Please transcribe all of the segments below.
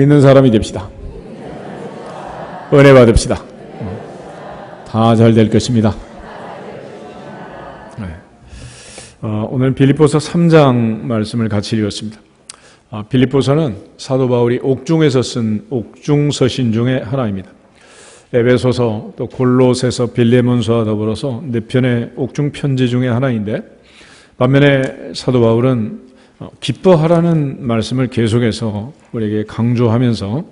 있는 사람이 됩시다. 은혜 받읍시다. 다 잘 될 것입니다. 오늘 빌립보서 3장 말씀을 같이 읽었습니다. 빌립보서는 사도 바울이 옥중에서 쓴 옥중서신 중에 하나입니다. 에베소서, 또 골로새서, 빌레몬서와 더불어서 4편의 옥중 편지 중에 하나인데, 반면에 사도 바울은 기뻐하라는 말씀을 계속해서 우리에게 강조하면서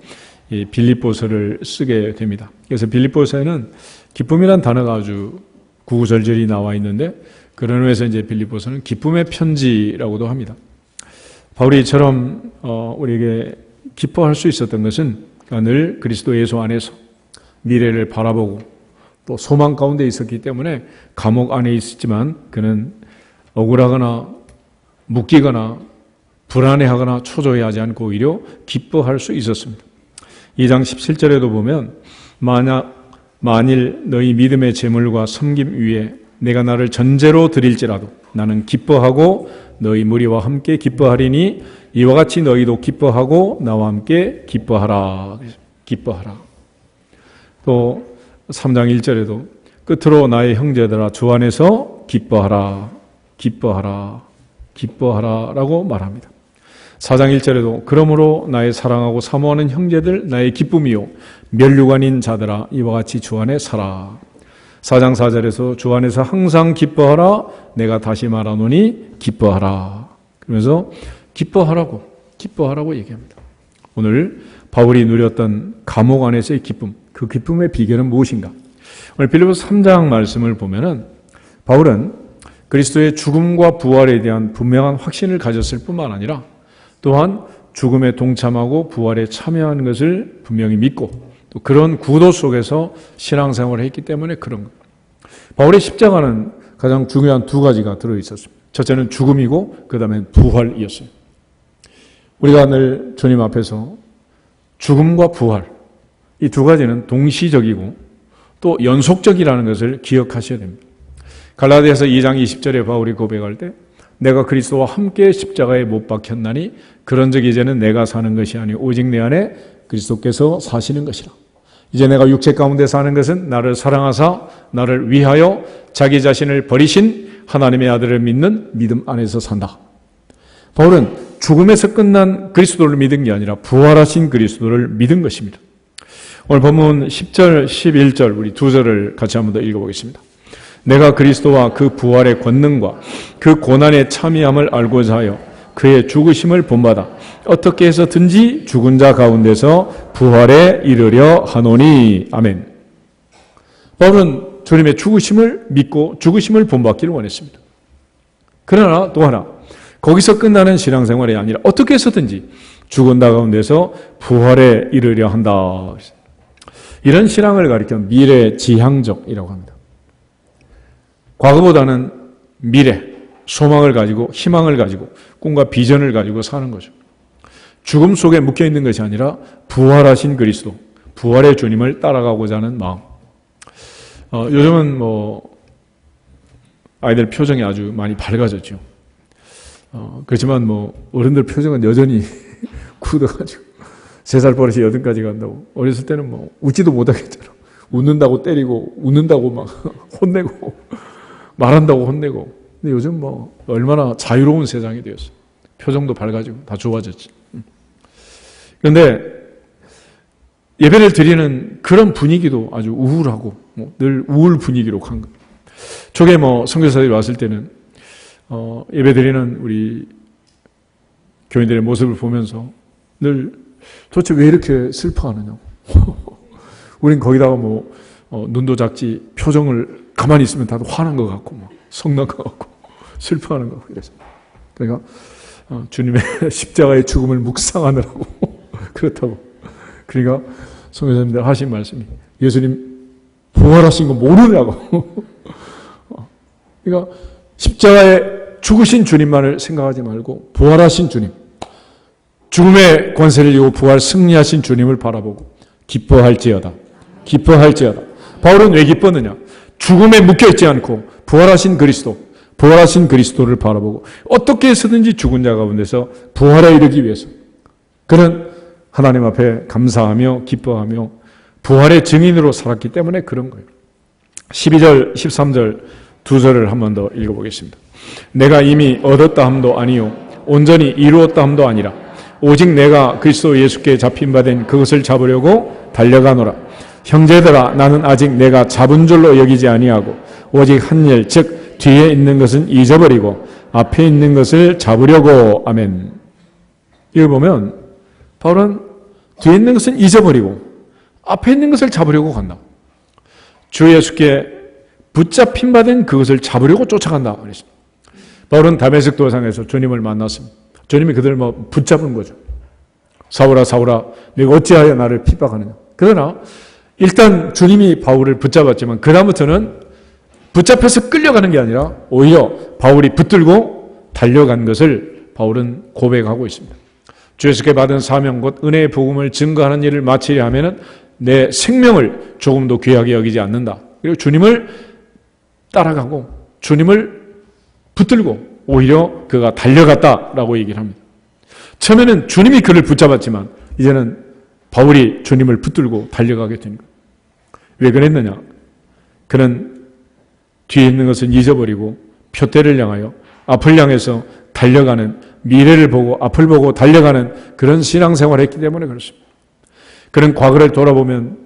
이 빌립보서를 쓰게 됩니다. 그래서 빌립보서에는 기쁨이란 단어가 아주 구구절절히 나와 있는데, 그런 의미에서 이제 빌립보서는 기쁨의 편지라고도 합니다. 바울이 이처럼 우리에게 기뻐할 수 있었던 것은 늘 그리스도 예수 안에서 미래를 바라보고 또 소망 가운데 있었기 때문에 감옥 안에 있었지만 그는 억울하거나 묶이거나 불안해하거나 초조해하지 않고 오히려 기뻐할 수 있었습니다. 2장 17절에도 보면 만일 너희 믿음의 재물과 섬김 위에 내가 나를 전제로 드릴지라도 나는 기뻐하고 너희 무리와 함께 기뻐하리니 이와 같이 너희도 기뻐하고 나와 함께 기뻐하라. 기뻐하라. 또 3장 1절에도 끝으로 나의 형제들아 주 안에서 기뻐하라. 기뻐하라. 기뻐하라 라고 말합니다. 4장 1절에도 그러므로 나의 사랑하고 사모하는 형제들 나의 기쁨이요 면류관인 자들아 이와 같이 주 안에 살아. 4장 4절에서 주 안에서 항상 기뻐하라. 내가 다시 말하노니 기뻐하라. 그러면서 기뻐하라고 얘기합니다. 오늘 바울이 누렸던 감옥 안에서의 기쁨, 그 기쁨의 비결은 무엇인가? 오늘 빌립보서 3장 말씀을 보면은 바울은 그리스도의 죽음과 부활에 대한 분명한 확신을 가졌을 뿐만 아니라 또한 죽음에 동참하고 부활에 참여하는 것을 분명히 믿고 또 그런 구도 속에서 신앙생활을 했기 때문에 그런 것. 바울의 십자가는 가장 중요한 두 가지가 들어있었습니다. 첫째는 죽음이고 그 다음에 부활이었어요. 우리가 늘 주님 앞에서 죽음과 부활, 이 두 가지는 동시적이고 또 연속적이라는 것을 기억하셔야 됩니다. 갈라디아서 2장 20절에 바울이 고백할 때 내가 그리스도와 함께 십자가에 못 박혔나니 그런즉 이제는 내가 사는 것이 아니오 오직 내 안에 그리스도께서 사시는 것이라. 이제 내가 육체 가운데 사는 것은 나를 사랑하사 나를 위하여 자기 자신을 버리신 하나님의 아들을 믿는 믿음 안에서 산다. 바울은 죽음에서 끝난 그리스도를 믿은 게 아니라 부활하신 그리스도를 믿은 것입니다. 오늘 본문 10절, 11절 우리 두 절을 같이 한번 더 읽어보겠습니다. 내가 그리스도와 그 부활의 권능과 그 고난의 참여함을 알고자 하여 그의 죽으심을 본받아 어떻게 해서든지 죽은 자 가운데서 부활에 이르려 하노니. 아멘. 바울은 주님의 죽으심을 믿고 죽으심을 본받기를 원했습니다. 그러나 또 하나 거기서 끝나는 신앙생활이 아니라 어떻게 해서든지 죽은 자 가운데서 부활에 이르려 한다. 이런 신앙을 가리켜 미래지향적이라고 합니다. 과거보다는 미래, 소망을 가지고 희망을 가지고 꿈과 비전을 가지고 사는 거죠. 죽음 속에 묶여있는 것이 아니라 부활하신 그리스도, 부활의 주님을 따라가고자 하는 마음. 요즘은 아이들 표정이 아주 많이 밝아졌죠. 그렇지만 어른들 표정은 여전히 굳어가지고 3살 버릇이 8까지 간다고. 어렸을 때는 웃지도 못하겠잖아. 웃는다고 때리고 웃는다고 막 혼내고 말한다고 혼내고. 근데 요즘 얼마나 자유로운 세상이 되었어요. 표정도 밝아지고 다 좋아졌지. 그런데 예배를 드리는 그런 분위기도 아주 우울하고 늘 우울 분위기로 간 거예요. 초기에 선교사들이 왔을 때는 예배 드리는 우리 교인들의 모습을 보면서 늘 도대체 왜 이렇게 슬퍼하느냐. 우린 거기다가 눈도 작지 표정을 가만히 있으면 다들 화난 것 같고 성난 것 같고 슬퍼하는 것 같고 이래서 그러니까 주님의 십자가의 죽음을 묵상하느라고 그렇다고. 그러니까 성교사님들 하신 말씀이 예수님 부활하신 거 모르냐고. 그러니까 십자가에 죽으신 주님만을 생각하지 말고 부활하신 주님, 죽음의 권세를 이기고 부활 승리하신 주님을 바라보고 기뻐할지어다. 기뻐할지어다. 바울은 왜 기뻤느냐? 죽음에 묶여있지 않고 부활하신 그리스도를 바라보고 어떻게 해서든지 죽은 자 가운데서 부활에 이르기 위해서 그는 하나님 앞에 감사하며 기뻐하며 부활의 증인으로 살았기 때문에 그런 거예요. 12절, 13절 두 절을 한 번 더 읽어보겠습니다. 내가 이미 얻었다 함도 아니요 온전히 이루었다 함도 아니라 오직 내가 그리스도 예수께 잡힌 바 된 그것을 잡으려고 달려가노라. 형제들아 나는 아직 내가 잡은 줄로 여기지 아니하고 오직 한 일 즉 뒤에 있는 것은 잊어버리고 앞에 있는 것을 잡으려고. 아멘. 이걸 보면 바울은 뒤에 있는 것은 잊어버리고 앞에 있는 것을 잡으려고 간다. 주 예수께 붙잡힌 바 된 그것을 잡으려고 쫓아간다. 바울은 다메섹 도상에서 주님을 만났습니다. 주님이 그들을 붙잡은 거죠. 사울아 사울아 네가 어찌하여 나를 핍박하느냐. 그러나 일단 주님이 바울을 붙잡았지만 그 다음부터는 붙잡혀서 끌려가는 게 아니라 오히려 바울이 붙들고 달려간 것을 바울은 고백하고 있습니다. 주 예수께 받은 사명 곧 은혜의 복음을 증거하는 일을 마치려 하면은 내 생명을 조금도 귀하게 여기지 않는다. 그리고 주님을 따라가고 주님을 붙들고 오히려 그가 달려갔다라고 얘기를 합니다. 처음에는 주님이 그를 붙잡았지만 이제는 바울이 주님을 붙들고 달려가게 된 거예요. 왜 그랬느냐? 그는 뒤에 있는 것은 잊어버리고 표대를 향하여 앞을 향해서 달려가는, 미래를 보고 앞을 보고 달려가는 그런 신앙생활을 했기 때문에 그렇습니다. 그는 과거를 돌아보면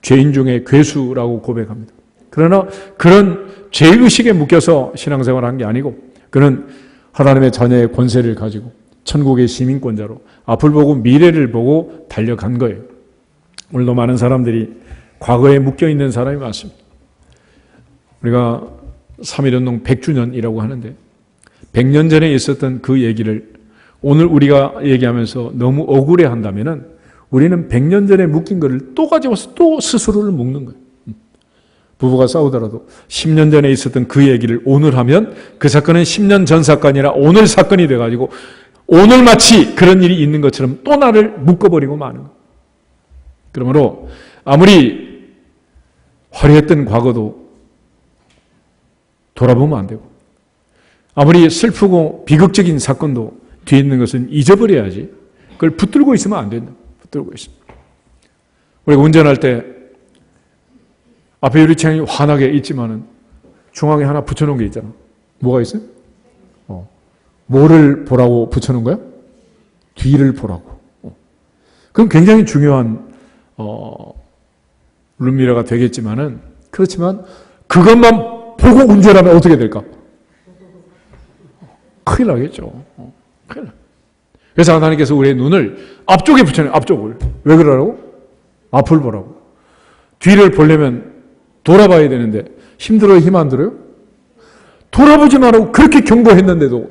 죄인 중에 괴수라고 고백합니다. 그러나 그런 죄의식에 묶여서 신앙생활을 한 게 아니고 그는 하나님의 자녀의 권세를 가지고 천국의 시민권자로 앞을 보고 미래를 보고 달려간 거예요. 오늘도 많은 사람들이 과거에 묶여있는 사람이 많습니다. 우리가 3.1운동 100주년이라고 하는데 100년 전에 있었던 그 얘기를 오늘 우리가 얘기하면서 너무 억울해한다면 우리는 100년 전에 묶인 것을 또 가져와서 또 스스로를 묶는 거예요. 부부가 싸우더라도 10년 전에 있었던 그 얘기를 오늘 하면 그 사건은 10년 전 사건이 아니라 오늘 사건이 돼가지고 오늘 마치 그런 일이 있는 것처럼 또 나를 묶어버리고 마는 거예요. 그러므로 아무리 화려했던 과거도 돌아보면 안 되고 아무리 슬프고 비극적인 사건도 뒤에 있는 것은 잊어버려야지 그걸 붙들고 있으면 안 된다. 붙들고 있습니다. 우리가 운전할 때 앞에 유리창이 환하게 있지만은 중앙에 하나 붙여놓은 게 있잖아. 뭐가 있어요? 뭐를 보라고 붙여놓은 거야? 뒤를 보라고. 그럼 굉장히 중요한 룸미러가 되겠지만은 그렇지만 그것만 보고 운전하면 어떻게 될까? 큰일 나겠죠. 큰일 나. 그래서 하나님께서 우리의 눈을 앞쪽에 붙여놔요. 앞쪽을. 왜 그러라고? 앞을 보라고. 뒤를 보려면 돌아봐야 되는데 힘들어요? 힘 안 들어요? 돌아보지 말라고 그렇게 경고했는데도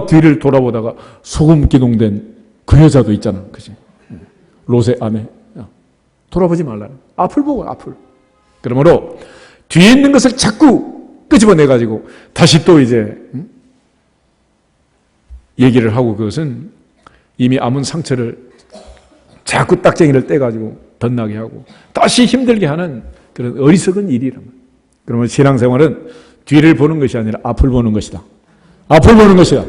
뒤를 돌아보다가 소금 기둥된 그 여자도 있잖아. 그치? 롯의 아내. 돌아보지 말라는. 앞을 보고 앞을. 그러므로 뒤에 있는 것을 자꾸 끄집어내가지고 다시 또 이제 얘기를 하고 그것은 이미 아문 상처를 자꾸 딱쟁이를 떼가지고 덧나게 하고 다시 힘들게 하는 그런 어리석은 일이란 말이에요. 그러면 신앙생활은 뒤를 보는 것이 아니라 앞을 보는 것이다. 앞을 보는 것이다.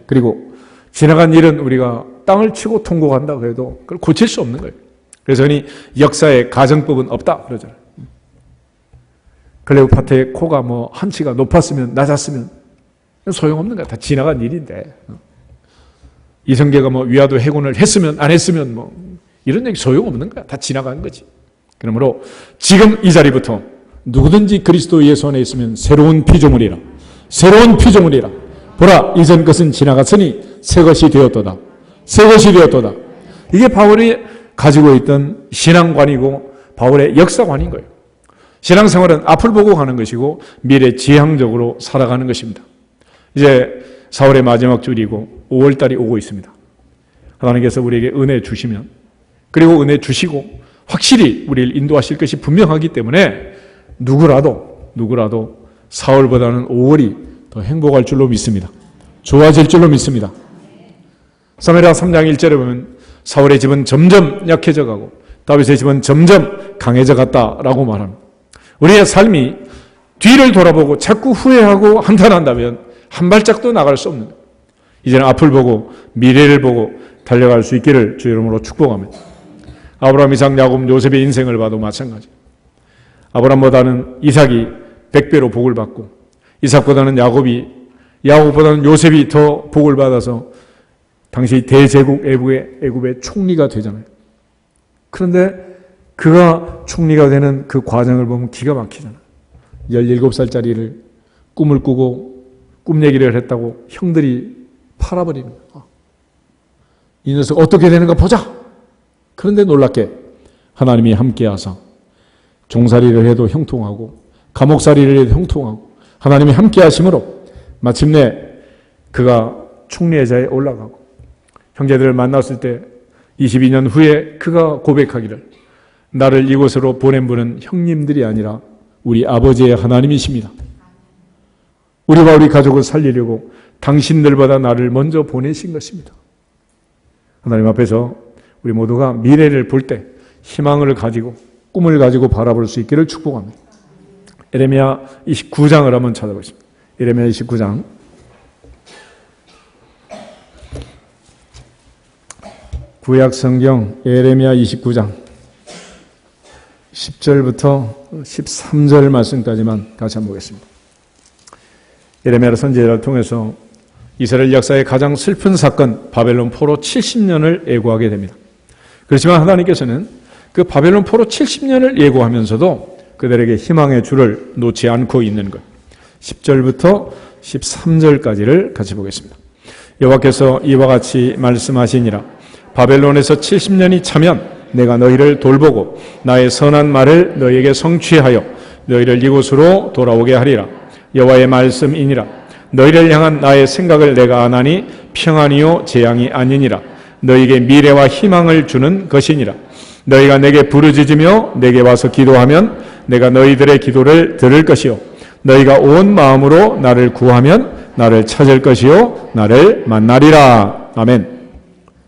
그리고 지나간 일은 우리가 땅을 치고 통곡한다고 해도 그걸 고칠 수 없는 거예요. 그래서 흔히 역사에 가정법은 없다 그러잖아요. 클레오파트의 코가 한치가 높았으면 낮았으면 소용없는 거야. 다 지나간 일인데. 이성계가 위화도 해군을 했으면 안 했으면 이런 얘기 소용없는 거야. 다 지나간 거지. 그러므로 지금 이 자리부터 누구든지 그리스도 예수 안에 있으면 새로운 피조물이라. 새로운 피조물이라. 보라 이전 것은 지나갔으니 새 것이 되었도다. 새 것이 되었도다. 이게 바울이 가지고 있던 신앙관이고 바울의 역사관인 거예요. 신앙생활은 앞을 보고 가는 것이고 미래 지향적으로 살아가는 것입니다. 이제 4월의 마지막 주일이고 5월달이 오고 있습니다. 하나님께서 우리에게 은혜 주시면 그리고 은혜 주시고 확실히 우리를 인도하실 것이 분명하기 때문에 누구라도 4월보다는 5월이 더 행복할 줄로 믿습니다. 좋아질 줄로 믿습니다. 사무엘하 3장 1절에 보면 사울의 집은 점점 약해져 가고 다윗의 집은 점점 강해져 갔다라고 말합니다. 우리의 삶이 뒤를 돌아보고 자꾸 후회하고 한탄한다면 한 발짝도 나갈 수 없는 거예요. 이제는 앞을 보고 미래를 보고 달려갈 수 있기를 주 이름으로 축복합니다. 아브라함, 이삭, 야곱, 요셉의 인생을 봐도 마찬가지. 아브라함보다는 이삭이 100배로 복을 받고 이삭보다는 야곱보다는 요셉이 더 복을 받아서 당시 대제국 애굽의 총리가 되잖아요. 그런데 그가 총리가 되는 그 과정을 보면 기가 막히잖아요. 17살짜리를 꿈을 꾸고 꿈 얘기를 했다고 형들이 팔아버리는 거예요. 이 녀석 어떻게 되는가 보자. 그런데 놀랍게 하나님이 함께하사 종살이를 해도 형통하고 감옥살이를 해도 형통하고 하나님이 함께하심으로 마침내 그가 총리의 자리에 올라가고 형제들을 만났을 때 22년 후에 그가 고백하기를 나를 이곳으로 보낸 분은 형님들이 아니라 우리 아버지의 하나님이십니다. 우리와 우리 가족을 살리려고 당신들보다 나를 먼저 보내신 것입니다. 하나님 앞에서 우리 모두가 미래를 볼 때 희망을 가지고 꿈을 가지고 바라볼 수 있기를 축복합니다. 예레미야 29장을 한번 찾아보겠습니다. 예레미야 29장 구약 성경 예레미야 29장 10절부터 13절 말씀까지만 같이 한번 보겠습니다. 예레미야 선지자를 통해서 이스라엘 역사의 가장 슬픈 사건 바벨론 포로 70년을 예고하게 됩니다. 그렇지만 하나님께서는 그 바벨론 포로 70년을 예고하면서도 그들에게 희망의 줄을 놓지 않고 있는 것. 10절부터 13절까지를 같이 보겠습니다. 여호와께서 이와 같이 말씀하시니라. 바벨론에서 70년이 차면 내가 너희를 돌보고 나의 선한 말을 너희에게 성취하여 너희를 이곳으로 돌아오게 하리라. 여호와의 말씀이니라. 너희를 향한 나의 생각을 내가 아나니 평안이요 재앙이 아니니라. 너희에게 미래와 희망을 주는 것이니라. 너희가 내게 부르짖으며 내게 와서 기도하면 내가 너희들의 기도를 들을 것이요 너희가 온 마음으로 나를 구하면 나를 찾을 것이요 나를 만나리라. 아멘.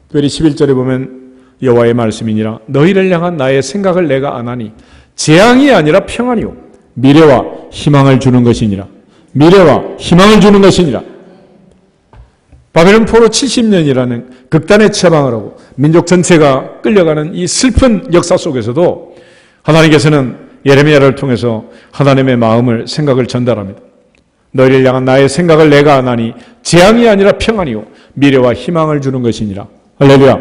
특별히 11절에 보면 여호와의 말씀이니라. 너희를 향한 나의 생각을 내가 아나니 재앙이 아니라 평안이요 미래와 희망을 주는 것이니라. 미래와 희망을 주는 것이니라. 바벨론 포로 70년이라는 극단의 처방을 하고 민족 전체가 끌려가는 이 슬픈 역사 속에서도 하나님께서는 예레미야를 통해서 하나님의 마음을 생각을 전달합니다. 너희를 향한 나의 생각을 내가 아나니 재앙이 아니라 평안이요 미래와 희망을 주는 것이니라. 할렐루야.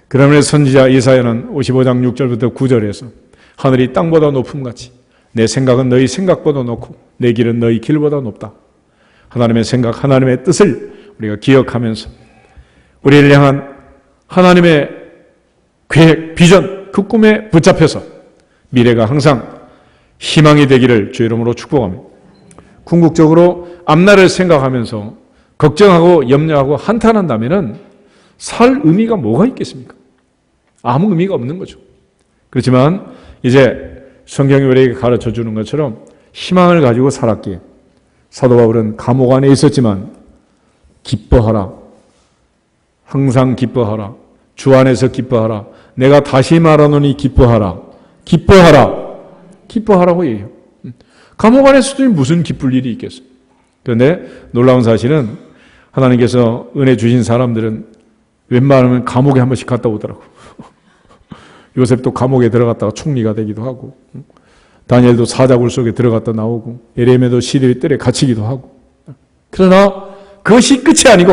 그러면 선지자 이사야는 55장 6절부터 9절에서 하늘이 땅보다 높음같이 내 생각은 너희 생각보다 높고 내 길은 너희 길보다 높다. 하나님의 생각, 하나님의 뜻을 우리가 기억하면서 우리를 향한 하나님의 계획, 비전, 그 꿈에 붙잡혀서 미래가 항상 희망이 되기를 주 이름으로 축복합니다. 궁극적으로 앞날을 생각하면서 걱정하고 염려하고 한탄한다면 살 의미가 뭐가 있겠습니까? 아무 의미가 없는 거죠. 그렇지만 이제 성경이 우리에게 가르쳐 주는 것처럼 희망을 가지고 살았기에 사도 바울은 감옥 안에 있었지만 기뻐하라. 항상 기뻐하라. 주 안에서 기뻐하라. 내가 다시 말하노니 기뻐하라. 기뻐하라. 기뻐하라고 얘기해요. 감옥 안에서도 무슨 기쁠 일이 있겠어요. 그런데 놀라운 사실은 하나님께서 은혜 주신 사람들은 웬만하면 감옥에 한 번씩 갔다 오더라고. 요셉도 감옥에 들어갔다가 총리가 되기도 하고, 다니엘도 사자굴 속에 들어갔다 나오고, 예레미야도 시드의 뜰에 갇히기도 하고. 그러나 그것이 끝이 아니고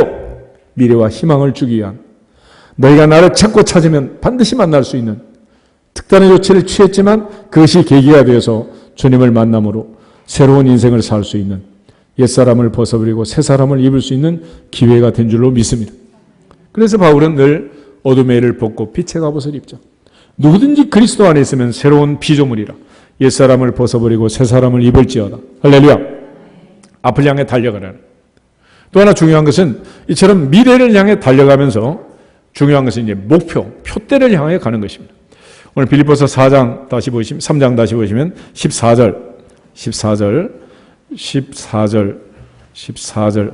미래와 희망을 주기 위한 너희가 나를 찾고 찾으면 반드시 만날 수 있는 특단의 조치를 취했지만 그것이 계기가 되어서 주님을 만남으로 새로운 인생을 살 수 있는 옛사람을 벗어버리고 새사람을 입을 수 있는 기회가 된 줄로 믿습니다. 그래서 바울은 늘 어둠의 일을 벗고 빛의 갑옷을 입자. 누구든지 그리스도 안에 있으면 새로운 피조물이라. 옛사람을 벗어버리고 새사람을 입을지어다. 할렐루야. 앞을 향해 달려가라는. 또 하나 중요한 것은 이처럼 미래를 향해 달려가면서 중요한 것은 이제 목표, 표대를 향해 가는 것입니다. 오늘 빌립보서 4장 다시 보시면 3장 다시 보시면 14절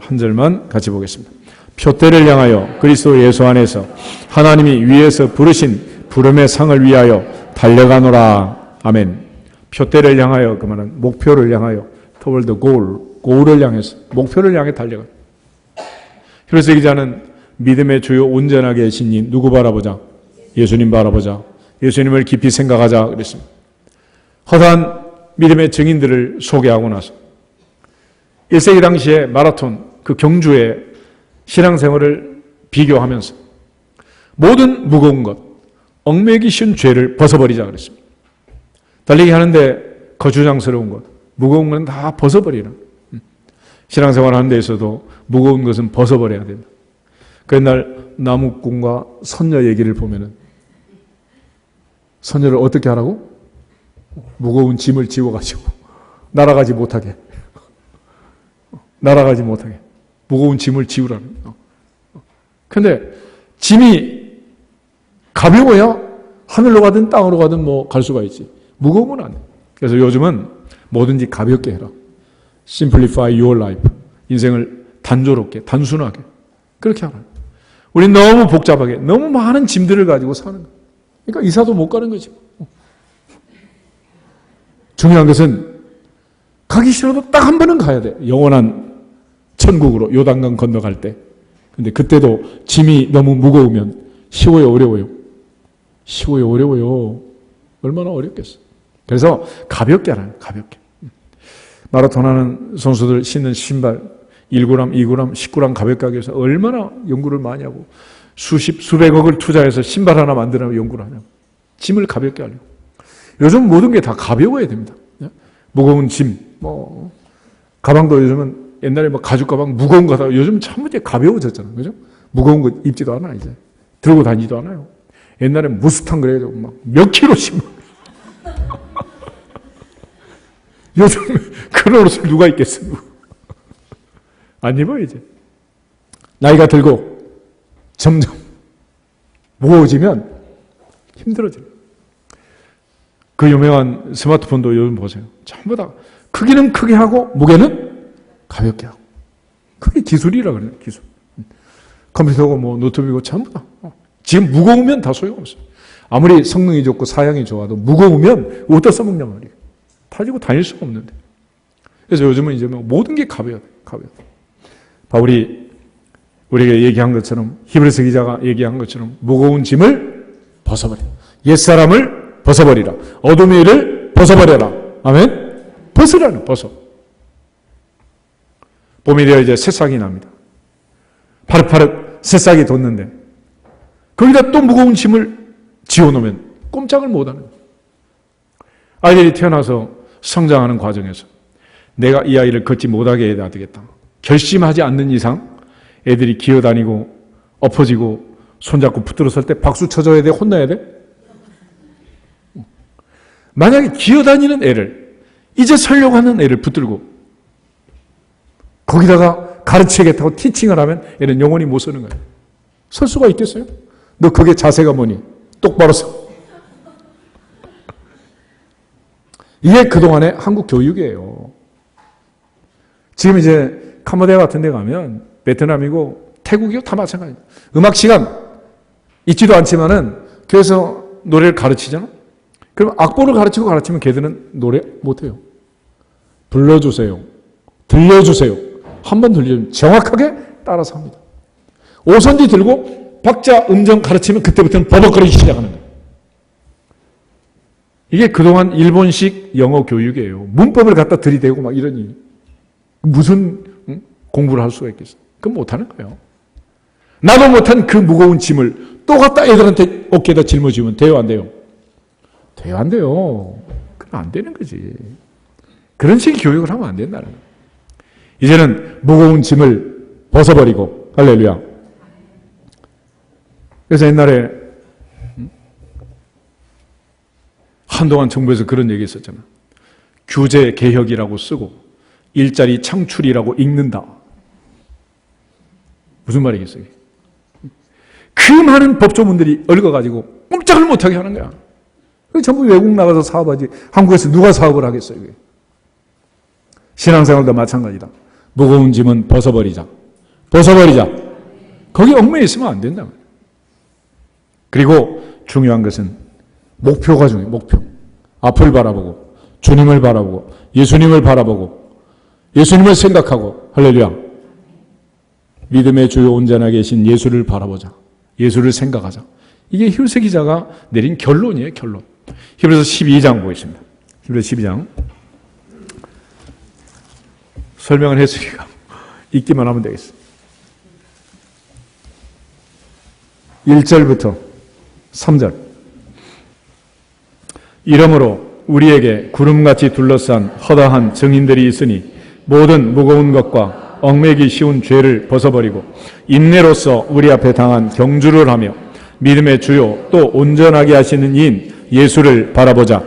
한 절만 같이 보겠습니다. 표대를 향하여 그리스도 예수 안에서 하나님이 위에서 부르신 부름의 상을 위하여 달려가노라. 아멘. 표대를 향하여 그 말은 목표를 향하여 toward the goal, goal을 향해서 목표를 향해 달려가. 그래서 기자는 믿음의 주요 온전하게 계신 이 누구 바라보자? 예수님 바라보자. 예수님을 깊이 생각하자 그랬습니다. 허다한 믿음의 증인들을 소개하고 나서 1세기 당시에 마라톤 그 경주의 신앙생활을 비교하면서 모든 무거운 것, 얽매기 쉬운 죄를 벗어버리자 그랬습니다. 달리기 하는데 거추장스러운 것, 무거운 건 다 벗어버리라. 신앙생활 하는 데 있어도 무거운 것은 벗어버려야 된다. 그 옛날 나무꾼과 선녀 얘기를 보면은 선녀를 어떻게 하라고? 무거운 짐을 지워가지고 날아가지 못하게 무거운 짐을 지우라는. 근데 짐이 가벼워야 하늘로 가든 땅으로 가든 뭐 갈 수가 있지. 무거우면 안 돼. 그래서 요즘은 뭐든지 가볍게 해라. Simplify your life. 인생을 단조롭게, 단순하게 그렇게 하라. 우리 너무 복잡하게, 너무 많은 짐들을 가지고 사는 거야. 그러니까 이사도 못 가는 거지. 중요한 것은 가기 싫어도 딱 한 번은 가야 돼. 영원한 천국으로 요단강 건너갈 때. 근데 그때도 짐이 너무 무거우면 쉬워요, 어려워요? 쉬워요, 어려워요? 얼마나 어렵겠어. 그래서 가볍게 하라는 가볍게. 마라톤 하는 선수들 신는 신발 1g, 2g, 10g 가볍게 하기 위해서 얼마나 연구를 많이 하고 수백억을 투자해서 신발 하나 만드라고 연구를 하냐고. 짐을 가볍게 하려고. 요즘 모든 게 다 가벼워야 됩니다. 무거운 짐, 가방도 요즘은 옛날에 가죽 가방 무거운 거 하다가 요즘 참 이제 가벼워졌잖아요. 그죠? 무거운 거 입지도 않아, 이제. 들고 다니지도 않아요. 옛날에 무스탕 그래가지고 막 몇 킬로씩. 요즘 그런 옷을 누가 입겠어? 안 입어, 이제. 나이가 들고 점점 무거워지면 힘들어져요. 그 유명한 스마트폰도 요즘 보세요. 전부 다 크기는 크게 하고 무게는 가볍게 하고. 그게 기술이라 그래요, 기술. 컴퓨터고 노트북이고 전부 다. 지금 무거우면 다 소용없어요. 아무리 성능이 좋고 사양이 좋아도 무거우면 어디다 써먹냐 말이에요. 가지고 다닐 수가 없는데. 그래서 요즘은 이제 모든 게 가벼워요. 바울이 우리가 얘기한 것처럼, 히브리서 기자가 얘기한 것처럼 무거운 짐을 벗어버려. 옛사람을 벗어버리라. 어둠의 일을 벗어버려라. 아멘? 벗으라는, 벗어. 봄이 되어 이제 새싹이 납니다. 파릇파릇 새싹이 돋는데 거기다 또 무거운 짐을 지어놓으면 꼼짝을 못하는 거예요. 아이들이 태어나서 성장하는 과정에서 내가 이 아이를 걷지 못하게 해야 되겠다. 결심하지 않는 이상 애들이 기어다니고 엎어지고 손잡고 붙들어 설 때 박수 쳐줘야 돼? 혼나야 돼? 만약에 기어다니는 애를, 이제 서려고 하는 애를 붙들고 거기다가 가르치겠다고 티칭을 하면 애는 영원히 못 서는 거예요. 설 수가 있겠어요? 너 그게 자세가 뭐니? 똑바로 서. 이게 그동안의 한국 교육이에요. 지금 이제 캄보디아 같은 데 가면 베트남이고 태국이고 다 마찬가지예요. 음악 시간 있지도 않지만은 교회에서 노래를 가르치잖아. 그럼 악보를 가르치면 걔들은 노래 못해요. 불러주세요. 들려주세요. 한 번 들려주면 정확하게 따라서 합니다. 오선지 들고 박자 음정 가르치면 그때부터는 버벅거리기 시작하는 거예요. 이게 그동안 일본식 영어 교육이에요. 문법을 갖다 들이대고 막 이러니 무슨 공부를 할 수가 있겠어. 그건 못하는 거예요. 나도 못한 그 무거운 짐을 또 갖다 애들한테 어깨에다 짊어지면 돼요, 안 돼요? 돼요, 안 돼요? 그럼 안 되는 거지. 그런 식의 교육을 하면 안 된다는 거예요. 이제는 무거운 짐을 벗어버리고, 할렐루야. 그래서 옛날에 한동안 정부에서 그런 얘기 했었잖아. 규제 개혁이라고 쓰고 일자리 창출이라고 읽는다. 무슨 말이겠어요? 그 많은 법조문들이 얽어가지고 꼼짝을 못하게 하는 거야. 전부 외국 나가서 사업하지 한국에서 누가 사업을 하겠어요? 이게. 신앙생활도 마찬가지다. 무거운 짐은 벗어버리자. 거기 얽매여 있으면 안 된다. 그리고 중요한 것은 목표가 중요해요. 목표. 앞을 바라보고 주님을 바라보고 예수님을 바라보고 예수님을 생각하고 할렐루야. 믿음의 주요 온전하게 계신 예수를 바라보자. 예수를 생각하자. 이게 히브리서 기자가 내린 결론이에요. 결론. 히브리서 12장 보겠습니다. 히브리서 12장. 설명을 했으니까 읽기만 하면 되겠습니다. 1절부터 3절. 이러므로 우리에게 구름같이 둘러싼 허다한 증인들이 있으니 모든 무거운 것과 얽매기 쉬운 죄를 벗어버리고 인내로서 우리 앞에 당한 경주를 하며 믿음의 주요 또 온전하게 하시는 이인 예수를 바라보자.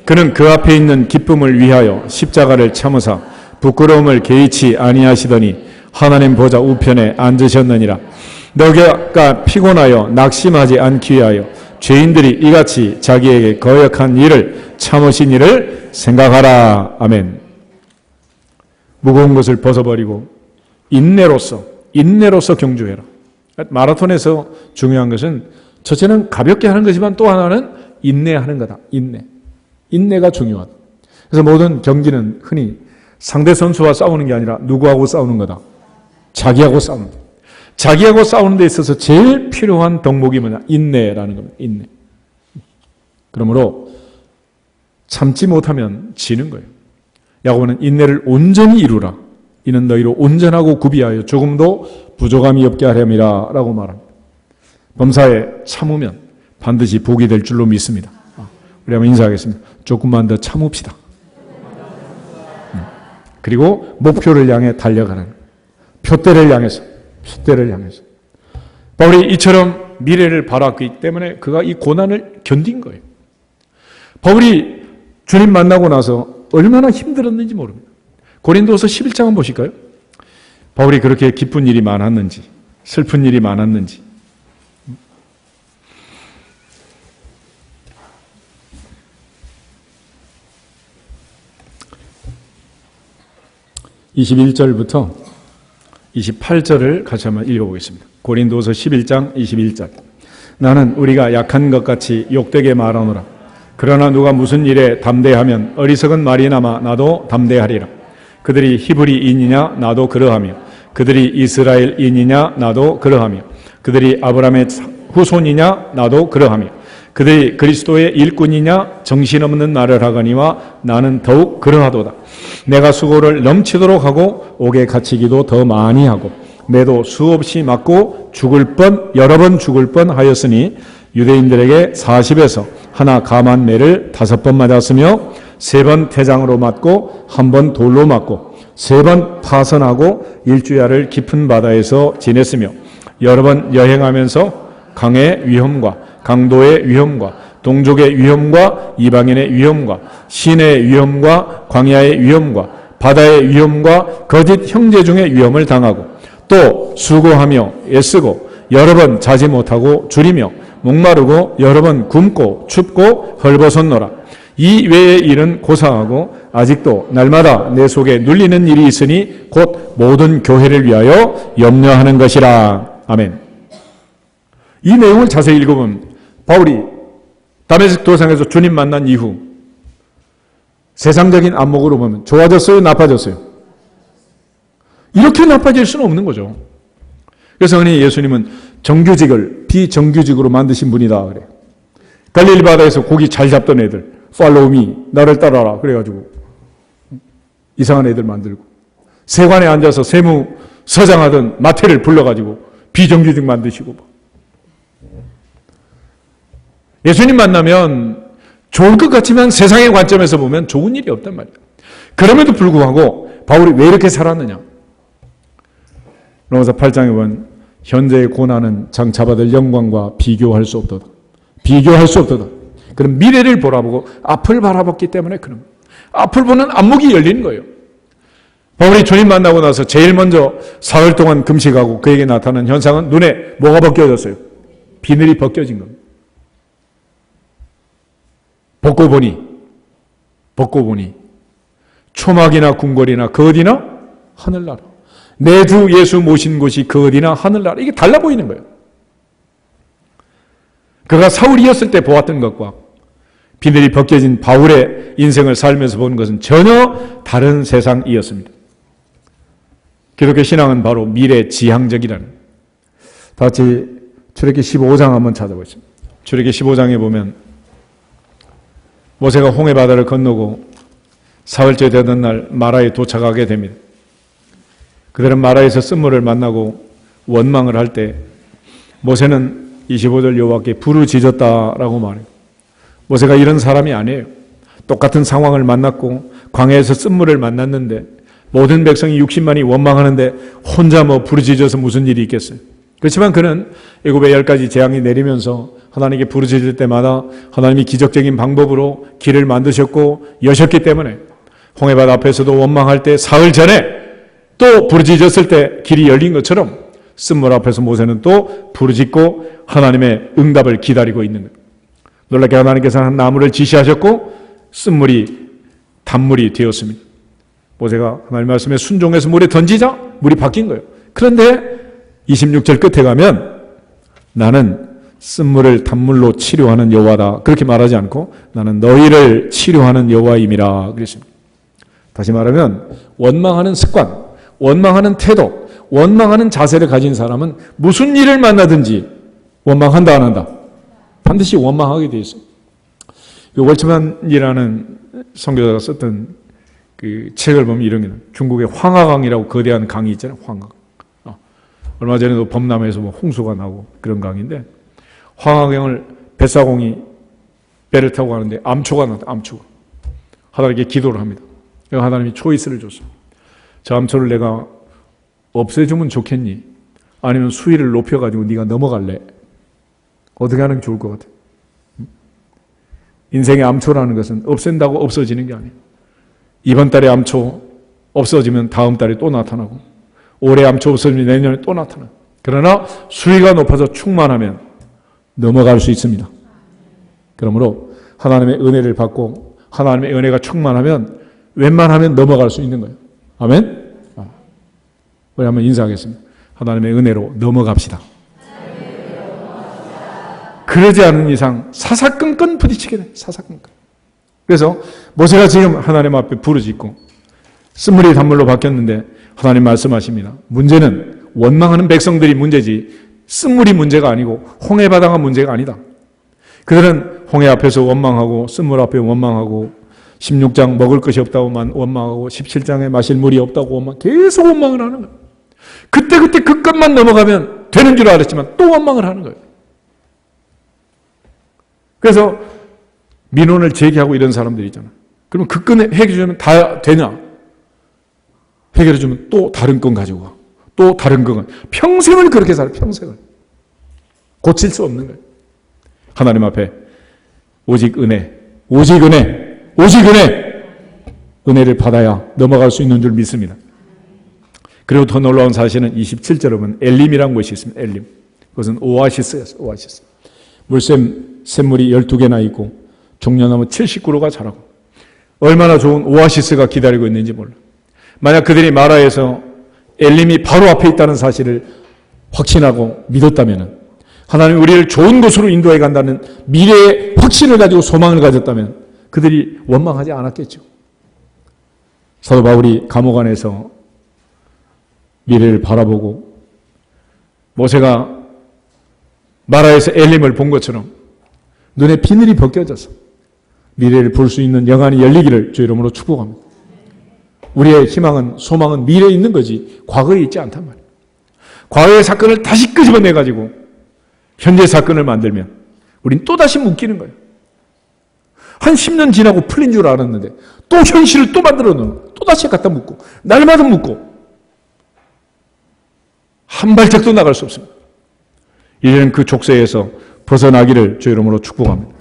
그는 그 앞에 있는 기쁨을 위하여 십자가를 참으사 부끄러움을 개의치 아니하시더니 하나님 보좌 우편에 앉으셨느니라. 너희가 피곤하여 낙심하지 않기 위하여 죄인들이 이같이 자기에게 거역한 일을 참으신 일을 생각하라. 아멘. 무거운 것을 벗어버리고 인내로서 경주해라. 마라톤에서 중요한 것은 첫째는 가볍게 하는 거지만 또 하나는 인내하는 거다. 인내가 중요하다. 그래서 모든 경기는 흔히 상대 선수와 싸우는 게 아니라 누구하고 싸우는 거다. 자기하고 싸우는 거다. 자기하고 싸우는 데 있어서 제일 필요한 덕목이 뭐냐? 인내라는 겁니다. 인내. 그러므로 참지 못하면 지는 거예요. 야고보는 인내를 온전히 이루라. 이는 너희로 온전하고 구비하여 조금도 부족함이 없게 하렴이라 라고 말합니다. 범사에 참으면 반드시 복이 될 줄로 믿습니다. 우리 한번 인사하겠습니다. 조금만 더 참읍시다. 그리고 목표를 향해 달려가는 표대를 향해서 바울이 이처럼 미래를 바라왔기 때문에 그가 이 고난을 견딘 거예요. 바울이 주님 만나고 나서 얼마나 힘들었는지 모릅니다. 고린도서 11장은 보실까요? 바울이 그렇게 기쁜 일이 많았는지 슬픈 일이 많았는지. (21절부터) 28절을 같이 한번 읽어보겠습니다. 고린도서 11장 21절. 나는 우리가 약한 것 같이 욕되게 말하노라. 그러나 누가 무슨 일에 담대하면 어리석은 말이나마 나도 담대하리라. 그들이 히브리인이냐 나도 그러하며 그들이 이스라엘인이냐 나도 그러하며 그들이 아브라함의 후손이냐 나도 그러하며 그들이 그리스도의 일꾼이냐 정신없는 말을 하거니와 나는 더욱 그러하도다. 내가 수고를 넘치도록 하고 옥에 갇히기도 더 많이 하고 매도 수없이 맞고 여러 번 죽을 뻔 하였으니 유대인들에게 40에서 하나 감한 매를 5번 맞았으며 3번 태장으로 맞고 1번 돌로 맞고 3번 파선하고 일주야를 깊은 바다에서 지냈으며 여러 번 여행하면서 강의 위험과 강도의 위험과 동족의 위험과 이방인의 위험과 시내의 위험과 광야의 위험과 바다의 위험과 거짓 형제 중의 위험을 당하고 또 수고하며 애쓰고 여러 번 자지 못하고 줄이며 목마르고 여러 번 굶고 춥고 헐벗었노라. 이 외의 일은 고사하고 아직도 날마다 내 속에 눌리는 일이 있으니 곧 모든 교회를 위하여 염려하는 것이라. 아멘. 이 내용을 자세히 읽어보면 바울이 다메섹 도상에서 주님 만난 이후 세상적인 안목으로 보면 좋아졌어요? 나빠졌어요? 이렇게 나빠질 수는 없는 거죠. 그래서 흔히 예수님은 정규직을 비정규직으로 만드신 분이다 그래요. 갈릴리 바다에서 고기 잘 잡던 애들 팔로우 미 나를 따라라 그래가지고 이상한 애들 만들고 세관에 앉아서 세무 서장하던 마태를 불러가지고 비정규직 만드시고 예수님 만나면 좋을 것 같지만 세상의 관점에서 보면 좋은 일이 없단 말이에요. 그럼에도 불구하고 바울이 왜 이렇게 살았느냐? 로마서 8장에 보면 현재의 고난은 장차 받을 영광과 비교할 수 없도다. 비교할 수 없도다. 그럼 미래를 바라보고 앞을 바라봤기 때문에 그런 앞을 보는 안목이 열리는 거예요. 바울이 주님 만나고 나서 제일 먼저 사흘 동안 금식하고 그에게 나타난 현상은 눈에 뭐가 벗겨졌어요? 비늘이 벗겨진 겁니다. 벗고 보니 초막이나 궁궐이나 그 어디나 하늘나라. 내 주 예수 모신 곳이 그 어디나 하늘나라. 이게 달라 보이는 거예요. 그가 사울이었을 때 보았던 것과 비늘이 벗겨진 바울의 인생을 살면서 보는 것은 전혀 다른 세상이었습니다. 기독교 신앙은 바로 미래지향적이라는. 다 같이 출애굽기 15장 한번 찾아보겠습니다. 출애굽기 15장에 보면 모세가 홍해 바다를 건너고 사흘째 되던 날 마라에 도착하게 됩니다. 그들은 마라에서 쓴물을 만나고 원망을 할 때 모세는 25절 여호와께 부르짖었다라고 말해요. 모세가 이런 사람이 아니에요. 똑같은 상황을 만났고 광야에서 쓴물을 만났는데 모든 백성이 60만이 원망하는데 혼자 부르짖어서 무슨 일이 있겠어요. 그렇지만 그는 애굽에 10가지 재앙이 내리면서 하나님께 부르짖을 때마다 하나님이 기적적인 방법으로 길을 만드셨고 여셨기 때문에 홍해바다 앞에서도 원망할 때 사흘 전에 또 부르짖었을 때 길이 열린 것처럼 쓴물 앞에서 모세는 또 부르짖고 하나님의 응답을 기다리고 있는 거예요. 놀랍게 하나님께서는 나무를 지시하셨고 쓴물이 단물이 되었습니다. 모세가 하나님 말씀에 순종해서 물에 던지자 물이 바뀐 거예요. 그런데 26절 끝에 가면 나는 쓴물을 단물로 치료하는 여호와다 그렇게 말하지 않고 나는 너희를 치료하는 여호와임이라 그랬습니다. 다시 말하면 원망하는 습관, 원망하는 태도, 원망하는 자세를 가진 사람은 무슨 일을 만나든지 원망한다 안 한다? 반드시 원망하게 돼 있어요. 월츠만이라는 선교사가 썼던 그 책을 보면 이런 게 나와요. 중국의 황하강이라고 거대한 강이 있잖아요. 황하. 얼마 전에도 범람에서 홍수가 나고 그런 강인데 황하강을 뱃사공이 배를 타고 가는데 암초가 나왔다. 암초가. 하나님께 기도를 합니다. 하나님이 초이스를 줬어요. 저 암초를 내가 없애주면 좋겠니? 아니면 수위를 높여가지고 네가 넘어갈래? 어떻게 하는 게 좋을 것 같아? 인생의 암초라는 것은 없앤다고 없어지는 게 아니에요. 이번 달에 암초 없어지면 다음 달에 또 나타나고 올해 암초 없어지면 내년에 또 나타나고 그러나 수위가 높아서 충만하면 넘어갈 수 있습니다. 그러므로 하나님의 은혜를 받고 하나님의 은혜가 충만하면 웬만하면 넘어갈 수 있는 거예요. 아멘? 우리 한번 인사하겠습니다. 하나님의 은혜로 넘어갑시다. 그러지 않은 이상 사사건건 부딪히게 돼. 사사건건. 그래서 모세가 지금 하나님 앞에 부르짖고 쓴물이 단물로 바뀌었는데 하나님 말씀하십니다. 문제는 원망하는 백성들이 문제지 쓴물이 문제가 아니고 홍해바다가 문제가 아니다. 그들은 홍해 앞에서 원망하고 쓴물 앞에 원망하고 16장 먹을 것이 없다고만 원망하고 17장에 마실 물이 없다고 계속 원망을 하는 거예요. 그때 그 끝만 넘어가면 되는 줄 알았지만 또 원망을 하는 거예요. 그래서 민원을 제기하고 이런 사람들이 있잖아요. 그러면 그 건 해결해주면 다 되냐? 해결해주면 또 다른 건 가지고 가. 또 다른 건. 평생을 그렇게 살아요. 평생을. 고칠 수 없는 거예요. 하나님 앞에 오직 은혜, 오직 은혜, 오직 은혜. 은혜를 받아야 넘어갈 수 있는 줄 믿습니다. 그리고 더 놀라운 사실은 27절에 보면 엘림이라는 것이 있습니다. 엘림. 그것은 오아시스였어요. 오아시스. 샘물이 12개나 있고 종려나무 70그루가 자라고 얼마나 좋은 오아시스가 기다리고 있는지 몰라. 만약 그들이 마라에서 엘림이 바로 앞에 있다는 사실을 확신하고 믿었다면 하나님 우리를 좋은 곳으로 인도해 간다는 미래의 확신을 가지고 소망을 가졌다면 그들이 원망하지 않았겠죠. 사도 바울이 감옥 안에서 미래를 바라보고 모세가 마라에서 엘림을 본 것처럼 눈에 비늘이 벗겨져서 미래를 볼 수 있는 영안이 열리기를 주 이름으로 축복합니다. 우리의 희망은 소망은 미래에 있는 거지 과거에 있지 않단 말이에요. 과거의 사건을 다시 끄집어내가지고 현재 사건을 만들면 우린 또다시 묶이는 거예요. 한 10년 지나고 풀린 줄 알았는데 또 현실을 또 만들어 놓는 거예요. 또다시 갖다 묶고 날마다 묶고 한 발짝도 나갈 수 없습니다. 이제는 그 족쇄에서 벗어나기를 주 이름으로 축복합니다.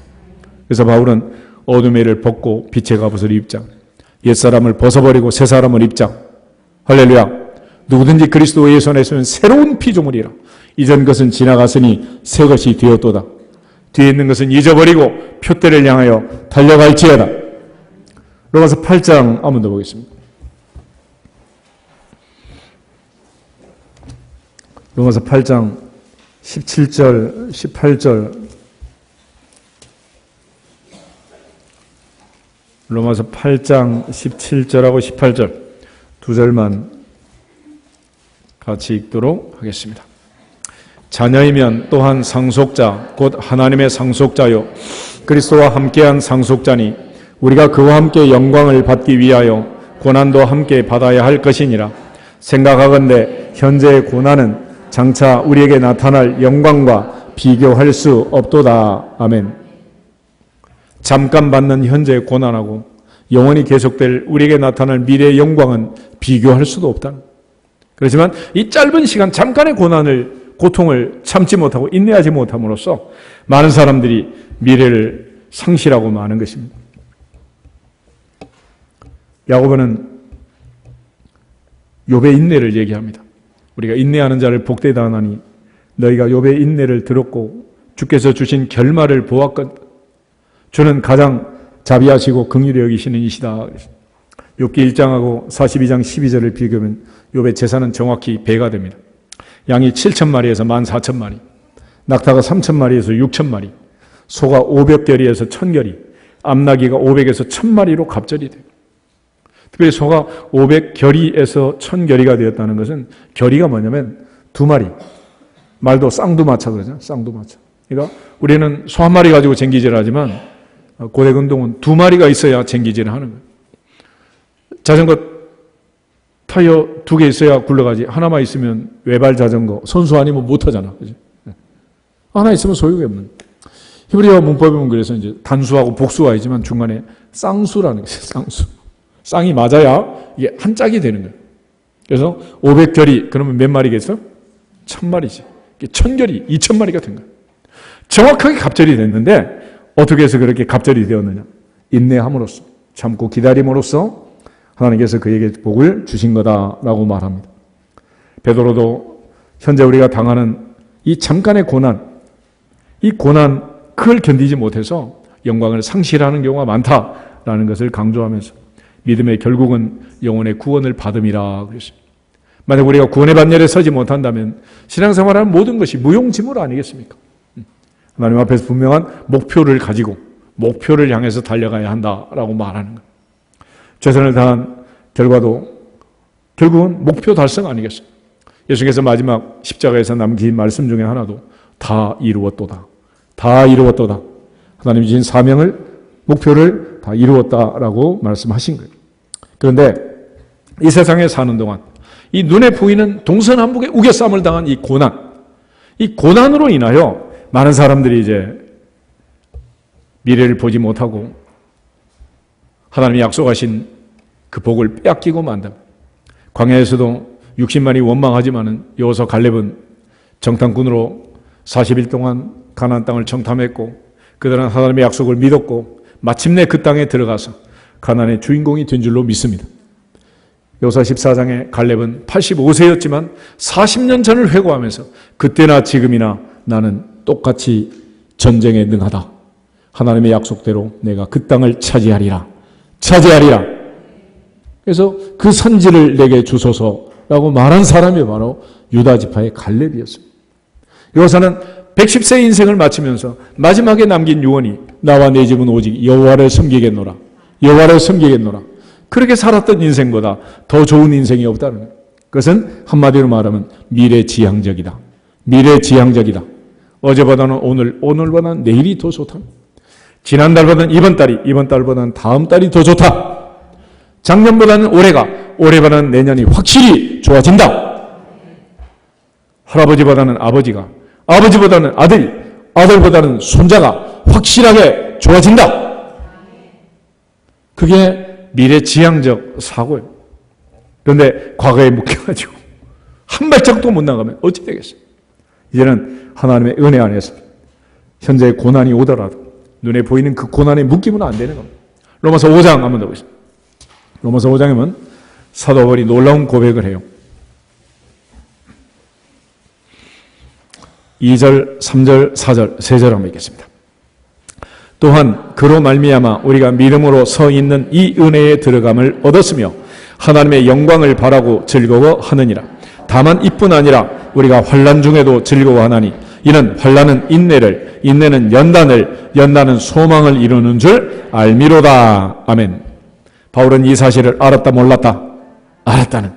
그래서 바울은 어둠의 일을 벗고 빛의 갑옷을 입자. 옛사람을 벗어버리고 새사람을 입자. 할렐루야. 누구든지 그리스도의 손에 서는 새로운 피조물이라. 이전 것은 지나갔으니 새 것이 되었도다. 뒤에 있는 것은 잊어버리고 표대를 향하여 달려갈지어다. 로마서 8장 한번 더 보겠습니다. 로마서 8장 17절, 18절. 로마서 8장 17절하고 18절 두 절만 같이 읽도록 하겠습니다. 자녀이면 또한 상속자 곧 하나님의 상속자요 그리스도와 함께한 상속자니 우리가 그와 함께 영광을 받기 위하여 고난도 함께 받아야 할 것이니라. 생각하건대 현재의 고난은 장차 우리에게 나타날 영광과 비교할 수 없도다. 아멘. 잠깐 받는 현재의 고난하고 영원히 계속될 우리에게 나타날 미래의 영광은 비교할 수도 없다는. 그렇지만 이 짧은 시간 잠깐의 고통을 참지 못하고 인내하지 못함으로써 많은 사람들이 미래를 상실하고 마는 것입니다. 야고보는 욥의 인내를 얘기합니다. 우리가 인내하는 자를 복되다 하나니 너희가 욥의 인내를 들었고 주께서 주신 결말을 보았거든. 주는 가장 자비하시고 긍휼히 여기시는 이시다. 욥기 1장하고 42장 12절을 비교하면 욥의 재산은 정확히 배가 됩니다. 양이 7,000마리에서 14,000마리, 낙타가 3,000마리에서 6,000마리, 소가 500결이에서 1,000결이, 암나귀가 500에서 1,000마리로 갑절이 돼요. 특별히 소가 500결이에서 1,000결이가 되었다는 것은 결이가 뭐냐면 2마리, 말도 쌍두마차 그러잖아요. 쌍두마차. 그러니까 우리는 소 한 마리 가지고 쟁기질을 하지만 고대 근동은 2마리가 있어야 쟁기질을 하는 거예요. 자전거 타이어 2개 있어야 굴러가지. 하나만 있으면 외발 자전거, 선수 아니면 못 하잖아. 그죠? 하나 있으면 소용이 없는. 히브리어 문법에 보면 그래서 이제 단수하고 복수가 있지만 중간에 쌍수라는 것이에요. 쌍수. 쌍이 맞아야 이게 한 짝이 되는 거예요. 그래서 500결이 그러면 몇 마리겠어? 1,000마리지. 1,000결이 2,000마리가 된 거예요. 정확하게 갑절이 됐는데 어떻게 해서 그렇게 갑절이 되었느냐? 인내함으로써, 참고 기다림으로써 하나님께서 그에게 복을 주신 거다라고 말합니다. 베드로도 현재 우리가 당하는 이 잠깐의 고난, 이 고난 그걸 견디지 못해서 영광을 상실하는 경우가 많다라는 것을 강조하면서 믿음의 결국은 영혼의 구원을 받음이라 그랬습니다. 만약 우리가 구원의 반열에 서지 못한다면 신앙생활하는 모든 것이 무용지물 아니겠습니까? 하나님 앞에서 분명한 목표를 가지고 목표를 향해서 달려가야 한다라고 말하는 것. 최선을 다한 결과도 결국은 목표 달성 아니겠습니까? 예수께서 마지막 십자가에서 남긴 말씀 중에 하나도 다 이루었도다. 다 이루었도다. 하나님 주신 사명을, 목표를 다 이루었다라고 말씀하신 거예요. 그런데 이 세상에 사는 동안 이 눈에 보이는 동서남북의 우겨싸움을 당한 이 고난으로 인하여 많은 사람들이 이제 미래를 보지 못하고 하나님이 약속하신 그 복을 빼앗기고 만다. 광야에서도 60만이 원망하지만은 여호수아 갈렙은 정탐꾼으로 40일 동안 가나안 땅을 정탐했고 그들은 하나님의 약속을 믿었고 마침내 그 땅에 들어가서 가나안의 주인공이 된 줄로 믿습니다. 여호수아 14장에 갈렙은 85세였지만 40년 전을 회고하면서 그때나 지금이나 나는 똑같이 전쟁에 능하다. 하나님의 약속대로 내가 그 땅을 차지하리라. 그래서 그 선지를 내게 주소서라고 말한 사람이 바로 유다 지파의 갈렙이었습니다. 여호수아는 110세 인생을 마치면서 마지막에 남긴 유언이 나와 내 집은 오직 여호와를 섬기겠노라. 그렇게 살았던 인생보다 더 좋은 인생이 없다는 거예요. 그것은 한마디로 말하면 미래지향적이다. 어제보다는 오늘보다는 내일이 더 좋다. 지난달보다는 이번 달보다는 다음 달이 더 좋다. 작년보다는 올해보다는 내년이 확실히 좋아진다. 할아버지보다는 아버지보다는 아들보다는 손자가 확실하게 좋아진다. 그게 미래지향적 사고예요. 그런데 과거에 묶여가지고 한 발짝도 못 나가면 어찌 되겠어요? 이제는 하나님의 은혜 안에서 현재의 고난이 오더라도 눈에 보이는 그 고난에 묶이면 안 되는 겁니다. 로마서 5장 한번 더 보겠습니다. 로마서 5장에 보면 사도 바울이 놀라운 고백을 해요. 2절, 3절, 4절, 3절 한번 읽겠습니다. 또한 그로 말미암아 우리가 믿음으로 서 있는 이 은혜에 들어감을 얻었으며 하나님의 영광을 바라고 즐거워하느니라. 다만 이뿐 아니라 우리가 환난 중에도 즐거워하나니 이는 환난은 인내를, 인내는 연단을, 연단은 소망을 이루는 줄 알미로다. 아멘. 바울은 이 사실을 알았다 몰랐다? 알았다는.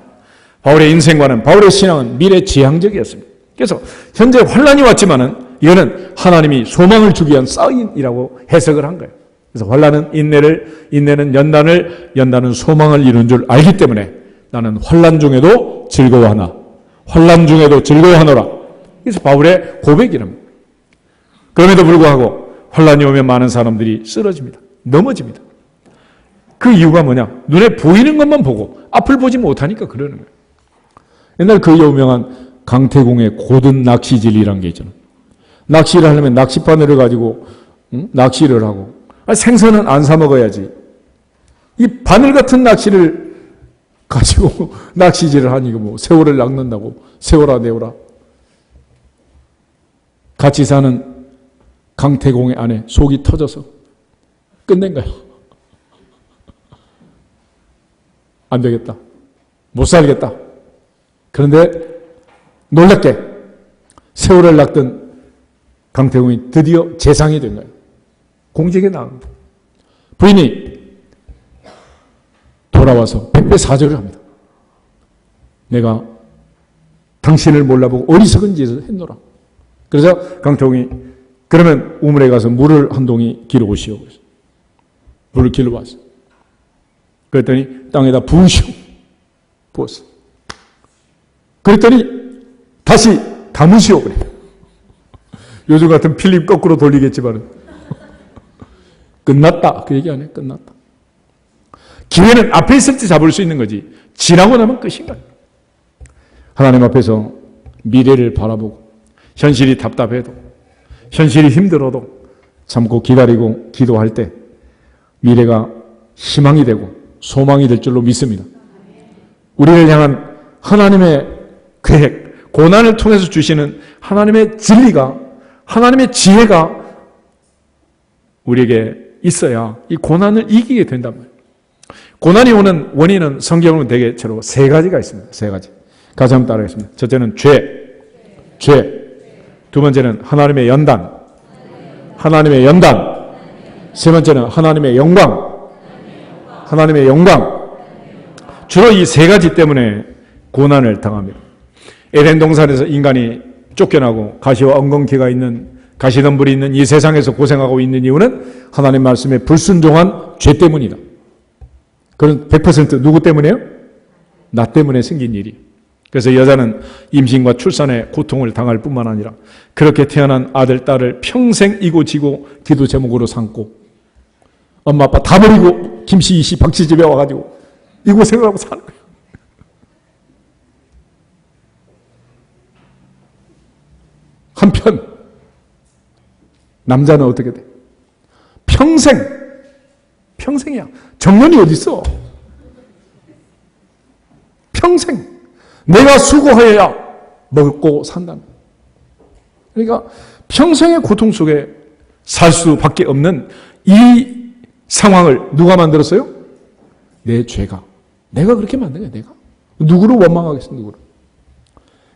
바울의 인생과는, 바울의 신앙은 미래지향적이었습니다. 그래서 현재 환란이 왔지만은 이거는 하나님이 소망을 주기 위한 사인이라고 해석을 한 거예요. 그래서 환란은 인내는 연단은 소망을 이루는 줄 알기 때문에 나는 환란 중에도 즐거워하나, 환란 중에도 즐거워하노라. 그래서 바울의 고백이랍니다. 그럼에도 불구하고 환란이 오면 많은 사람들이 쓰러집니다. 넘어집니다. 그 이유가 뭐냐? 눈에 보이는 것만 보고 앞을 보지 못하니까 그러는 거예요. 옛날 그 유명한 강태공의 고든 낚시질이라는 게 있잖아요. 낚시를 하려면 낚싯바늘을 가지고 낚시를 하고, 생선은 안 사 먹어야지. 이 바늘 같은 낚시를 가지고 낚시질을 하니 뭐 새우를 낚는다고, 새우라 내오라. 같이 사는 강태공의 아내 속이 터져서 끝낸 거야. 안 되겠다. 못 살겠다. 그런데 놀랍게 새우를 낚던 강태공이 드디어 재상이 된 거예요. 공직에 나옵니다. 부인이 돌아와서 백배사절을 합니다. 내가 당신을 몰라보고 어리석은 짓을 했노라. 그래서 강태공이 그러면 우물에 가서 물을 한 동이 길어 오시오. 물을 길러 왔어. 그랬더니 땅에다 부으시오. 부었어. 그랬더니 다시 담으시오. 그래. 요즘 같은 필름 거꾸로 돌리겠지만 끝났다. 그 얘기 안 해. 끝났다. 기회는 앞에 있을 때 잡을 수 있는 거지. 지나고 나면 끝인 거야. 하나님 앞에서 미래를 바라보고 현실이 답답해도, 현실이 힘들어도 참고 기다리고 기도할 때 미래가 희망이 되고 소망이 될 줄로 믿습니다. 우리를 향한 하나님의 계획, 고난을 통해서 주시는 하나님의 진리가, 하나님의 지혜가 우리에게 있어야 이 고난을 이기게 된단 말이에요. 고난이 오는 원인은 성경은 대개로 세 가지가 있습니다. 세 가지. 같이 한번 따라하겠습니다. 첫째는 죄. 두 번째는 하나님의 연단. 세 번째는 하나님의 영광. 주로 이 세 가지 때문에 고난을 당합니다. 에덴 동산에서 인간이 쫓겨나고 가시와 엉겅퀴가 있는, 가시덤불이 있는 이 세상에서 고생하고 있는 이유는 하나님 말씀에 불순종한 죄 때문이다. 그건 100% 누구 때문이에요? 나 때문에 생긴 일이. 그래서 여자는 임신과 출산의 고통을 당할 뿐만 아니라 그렇게 태어난 아들, 딸을 평생 이고 지고 기도 제목으로 삼고 엄마, 아빠 다 버리고 김씨, 이씨, 박씨 집에 와가지고 이 고생을 하고 사는 거예요. 한편 남자는 어떻게 돼? 평생이야. 정년이 어디 있어? 평생 내가 수고해야 먹고 산다는. 그러니까 평생의 고통 속에 살 수밖에 없는 이 상황을 누가 만들었어요? 내 죄가. 내가 그렇게 만든 거야. 내가. 누구를 원망하겠어? 누구를.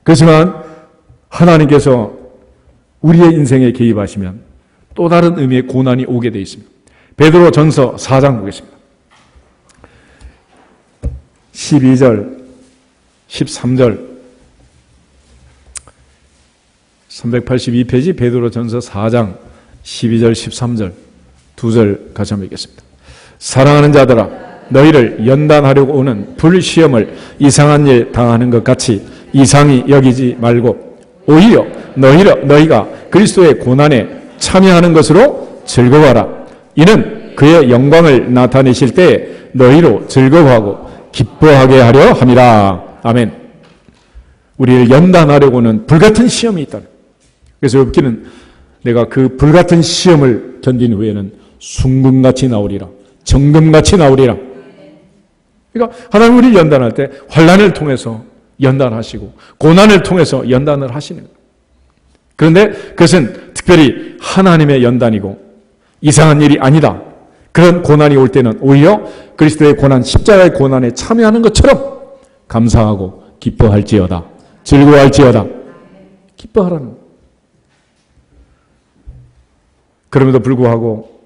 그렇지만 하나님께서 우리의 인생에 개입하시면 또 다른 의미의 고난이 오게 되어 있습니다. 베드로 전서 4장 보겠습니다. 12절, 13절, 382페이지 베드로 전서 4장 12절, 13절 두 절 같이 한번 읽겠습니다. 사랑하는 자들아, 너희를 연단하려고 오는 불시험을 이상한 일 당하는 것 같이 이상히 여기지 말고 오히려 너희가 그리스도의 고난에 참여하는 것으로 즐거워하라. 이는 그의 영광을 나타내실 때 너희로 즐거워하고 기뻐하게 하려 함이라. 아멘. 우리를 연단하려고는 불같은 시험이 있다. 그래서 욥기는 내가 그 불같은 시험을 견딘 후에는 순금같이 나오리라. 정금같이 나오리라. 그러니까 하나님 우리를 연단할 때 환난을 통해서 연단하시고 고난을 통해서 연단을 하시는 거예요. 그런데 그것은 특별히 하나님의 연단이고 이상한 일이 아니다. 그런 고난이 올 때는 오히려 그리스도의 고난, 십자가의 고난에 참여하는 것처럼 감사하고 기뻐할지어다. 즐거워할지어다. 기뻐하라는 거예요. 그럼에도 불구하고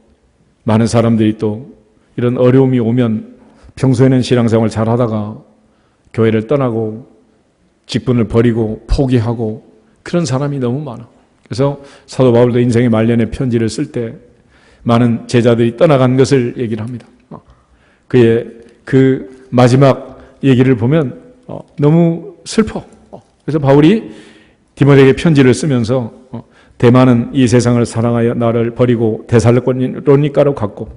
많은 사람들이 또 이런 어려움이 오면 평소에는 신앙생활 잘 하다가 교회를 떠나고 직분을 버리고 포기하고 그런 사람이 너무 많아. 그래서 사도 바울도 인생의 말년에 편지를 쓸 때 많은 제자들이 떠나간 것을 얘기를 합니다. 그의 그 마지막 얘기를 보면 너무 슬퍼. 그래서 바울이 디모데에게 편지를 쓰면서 대만은 이 세상을 사랑하여 나를 버리고 데살로니가로 갔고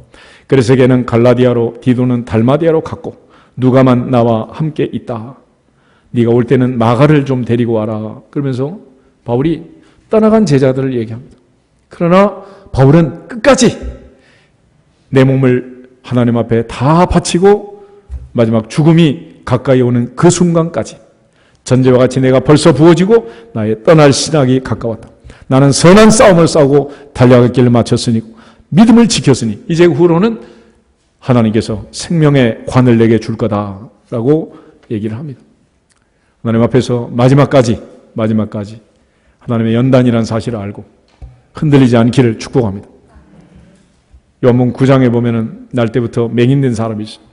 그레스게는 갈라디아로 디도는 달마디아로 갔고 누가만 나와 함께 있다. 네가 올 때는 마가를 좀 데리고 와라. 그러면서 바울이 떠나간 제자들을 얘기합니다. 그러나 바울은 끝까지 내 몸을 하나님 앞에 다 바치고 마지막 죽음이 가까이 오는 그 순간까지 전제와 같이 내가 벌써 부어지고 나의 떠날 시작이 가까웠다. 나는 선한 싸움을 싸우고 달려갈 길을 마쳤으니 믿음을 지켰으니 이제 후로는 하나님께서 생명의 관을 내게 줄 거다라고 얘기를 합니다. 하나님 앞에서 마지막까지 하나님의 연단이라는 사실을 알고 흔들리지 않기를 축복합니다. 요한복음 9장에 보면은 날 때부터 맹인된 사람이 있어요.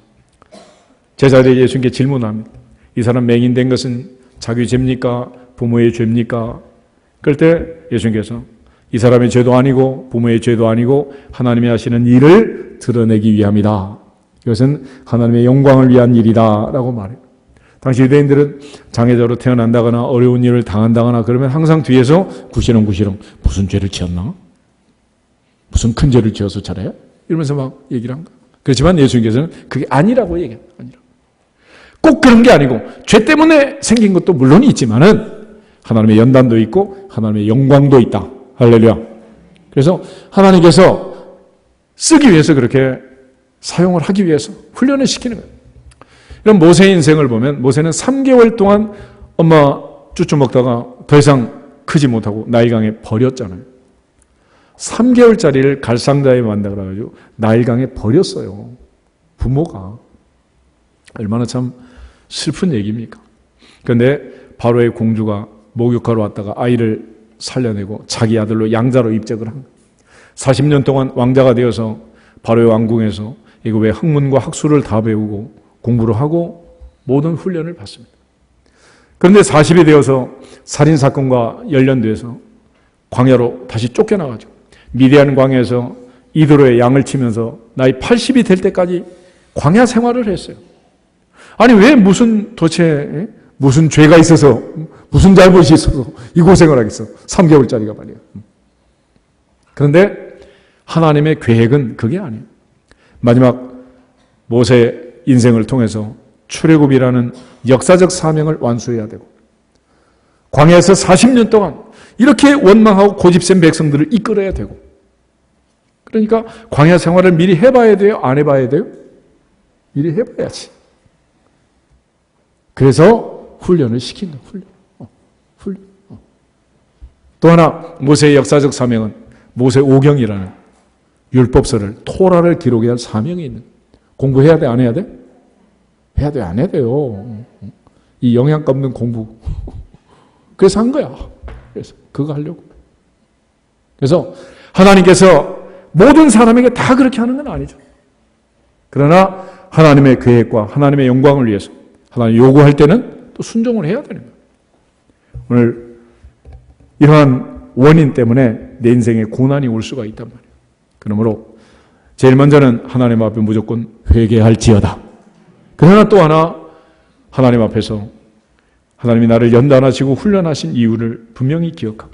제자들이 예수님께 질문을 합니다. 이 사람 맹인된 것은 자기 죄입니까? 부모의 죄입니까? 그럴 때 예수님께서 이 사람의 죄도 아니고 부모의 죄도 아니고 하나님이 하시는 일을 드러내기 위함이다. 이것은 하나님의 영광을 위한 일이다 라고 말해요. 당시 유대인들은 장애자로 태어난다거나 어려운 일을 당한다거나 그러면 항상 뒤에서 구시렁구시렁 무슨 죄를 지었나? 무슨 큰 죄를 지어서 저래요? 이러면서 막 얘기를 한 거예요. 그렇지만 예수님께서는 그게 아니라고 얘기해요. 꼭 그런 게 아니고 죄 때문에 생긴 것도 물론 있지만은 하나님의 연단도 있고 하나님의 영광도 있다. 할렐루야. 그래서 하나님께서 쓰기 위해서 그렇게 사용을 하기 위해서 훈련을 시키는 거예요. 이런 모세의 인생을 보면 모세는 3개월 동안 엄마 쭈쭈 먹다가 더 이상 크지 못하고 나일강에 버렸잖아요. 3개월짜리를 갈상자에 만나 그래가지고 나일강에 버렸어요. 부모가. 얼마나 참 슬픈 얘기입니까? 그런데 바로의 공주가 목욕하러 왔다가 아이를 살려내고 자기 아들로 양자로 입적을 한 거예요. 40년 동안 왕자가 되어서 바로의 왕궁에서 이거 왜 학문과 학술을 다 배우고 공부를 하고 모든 훈련을 받습니다. 그런데 40이 되어서 살인사건과 연련돼서 광야로 다시 쫓겨나가죠. 미디안 광야에서 이도로의 양을 치면서 나이 80이 될 때까지 광야 생활을 했어요. 아니 왜 도대체 무슨 죄가 있어서 무슨 잘못이 있어서 이 고생을 하겠어. 3개월짜리가 말이에요. 그런데 하나님의 계획은 그게 아니에요. 마지막 모세 인생을 통해서 출애굽이라는 역사적 사명을 완수해야 되고 광야에서 40년 동안 이렇게 원망하고 고집센 백성들을 이끌어야 되고 그러니까 광야 생활을 미리 해봐야 돼요? 안 해봐야 돼요? 미리 해봐야지. 그래서 훈련을 시킨다. 훈련. 또 하나 모세의 역사적 사명은 모세 오경이라는 율법서를 토라를 기록해야 할 사명이 있는 공부해야 돼? 안 해야 돼? 해야 돼? 안 해야 돼요. 이 영양가 없는 공부. 그래서 한 거야. 그래서 그거 하려고. 그래서 하나님께서 모든 사람에게 다 그렇게 하는 건 아니죠. 그러나 하나님의 계획과 하나님의 영광을 위해서 하나님 요구할 때는 또 순종을 해야 되는 거예요. 오늘 이러한 원인 때문에 내 인생에 고난이 올 수가 있단 말이에요. 그러므로 제일 먼저는 하나님 앞에 무조건 회개할지어다. 그러나 또 하나 하나님 앞에서 하나님이 나를 연단하시고 훈련하신 이유를 분명히 기억하고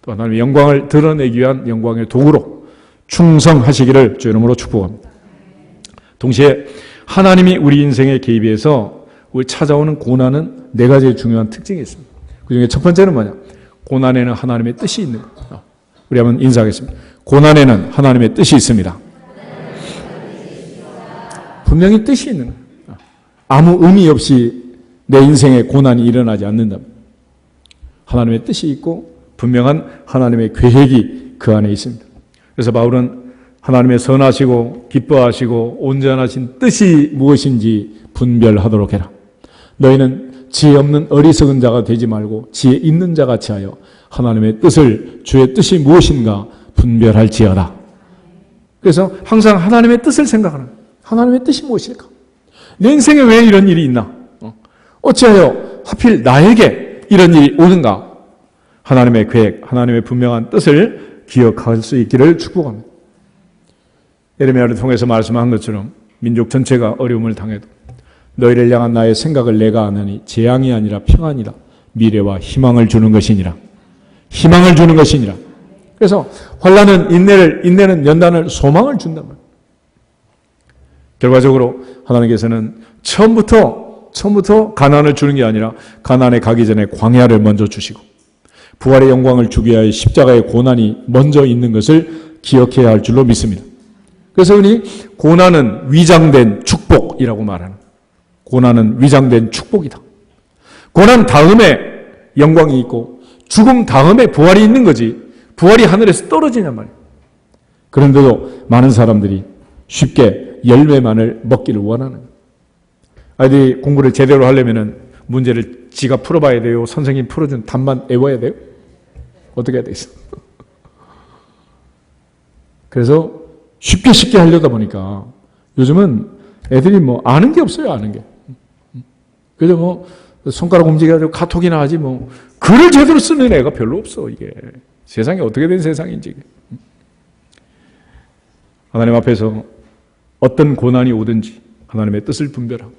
또 하나님의 영광을 드러내기 위한 영광의 도구로 충성하시기를 주의 이름으로 축복합니다. 동시에 하나님이 우리 인생에 개입해서 우리 찾아오는 고난은 4가지의 중요한 특징이 있습니다. 그중에 첫 번째는 뭐냐? 고난에는 하나님의 뜻이 있는 거예요. 우리 한번 인사하겠습니다. 고난에는 하나님의 뜻이 있습니다. 분명히 뜻이 있는 거예요. 아무 의미 없이 내 인생에 고난이 일어나지 않는다. 하나님의 뜻이 있고 분명한 하나님의 계획이 그 안에 있습니다. 그래서 바울은 하나님의 선하시고 기뻐하시고 온전하신 뜻이 무엇인지 분별하도록 해라. 너희는 지혜 없는 어리석은 자가 되지 말고 지혜 있는 자 같이 하여 하나님의 뜻을 주의 뜻이 무엇인가 분별할지어다. 그래서 항상 하나님의 뜻을 생각하는 거예요. 하나님의 뜻이 무엇일까? 내 인생에 왜 이런 일이 있나? 어찌하여 하필 나에게 이런 일이 오는가? 하나님의 계획, 하나님의 분명한 뜻을 기억할 수 있기를 축복합니다. 예레미야를 통해서 말씀한 것처럼 민족 전체가 어려움을 당해도 너희를 향한 나의 생각을 내가 아느니 재앙이 아니라 평안이라, 미래와 희망을 주는 것이니라. 희망을 주는 것이니라. 그래서 환난은 인내는 연단을, 소망을 준단 말이에요. 결과적으로 하나님께서는 처음부터 가나안을 주는 게 아니라 가나안에 가기 전에 광야를 먼저 주시고 부활의 영광을 주기 위하여 십자가의 고난이 먼저 있는 것을 기억해야 할 줄로 믿습니다. 그래서 흔히 고난은 위장된 축복이라고 말하는, 고난은 위장된 축복이다. 고난 다음에 영광이 있고 죽음 다음에 부활이 있는 거지, 부활이 하늘에서 떨어지냔 말이에요. 그런데도 많은 사람들이 쉽게 열매만을 먹기를 원하는 거예요. 아이들이 공부를 제대로 하려면 문제를 지가 풀어봐야 돼요? 선생님 풀어준 답만 외워야 돼요? 어떻게 해야 되겠어? 그래서 쉽게 하려다 보니까 요즘은 애들이 뭐 아는 게 없어요, 아는 게. 그래서 뭐 손가락 움직여가지고 카톡이나 하지 뭐 글을 제대로 쓰는 애가 별로 없어, 이게. 세상이 어떻게 된 세상인지. 하나님 앞에서 어떤 고난이 오든지 하나님의 뜻을 분별하고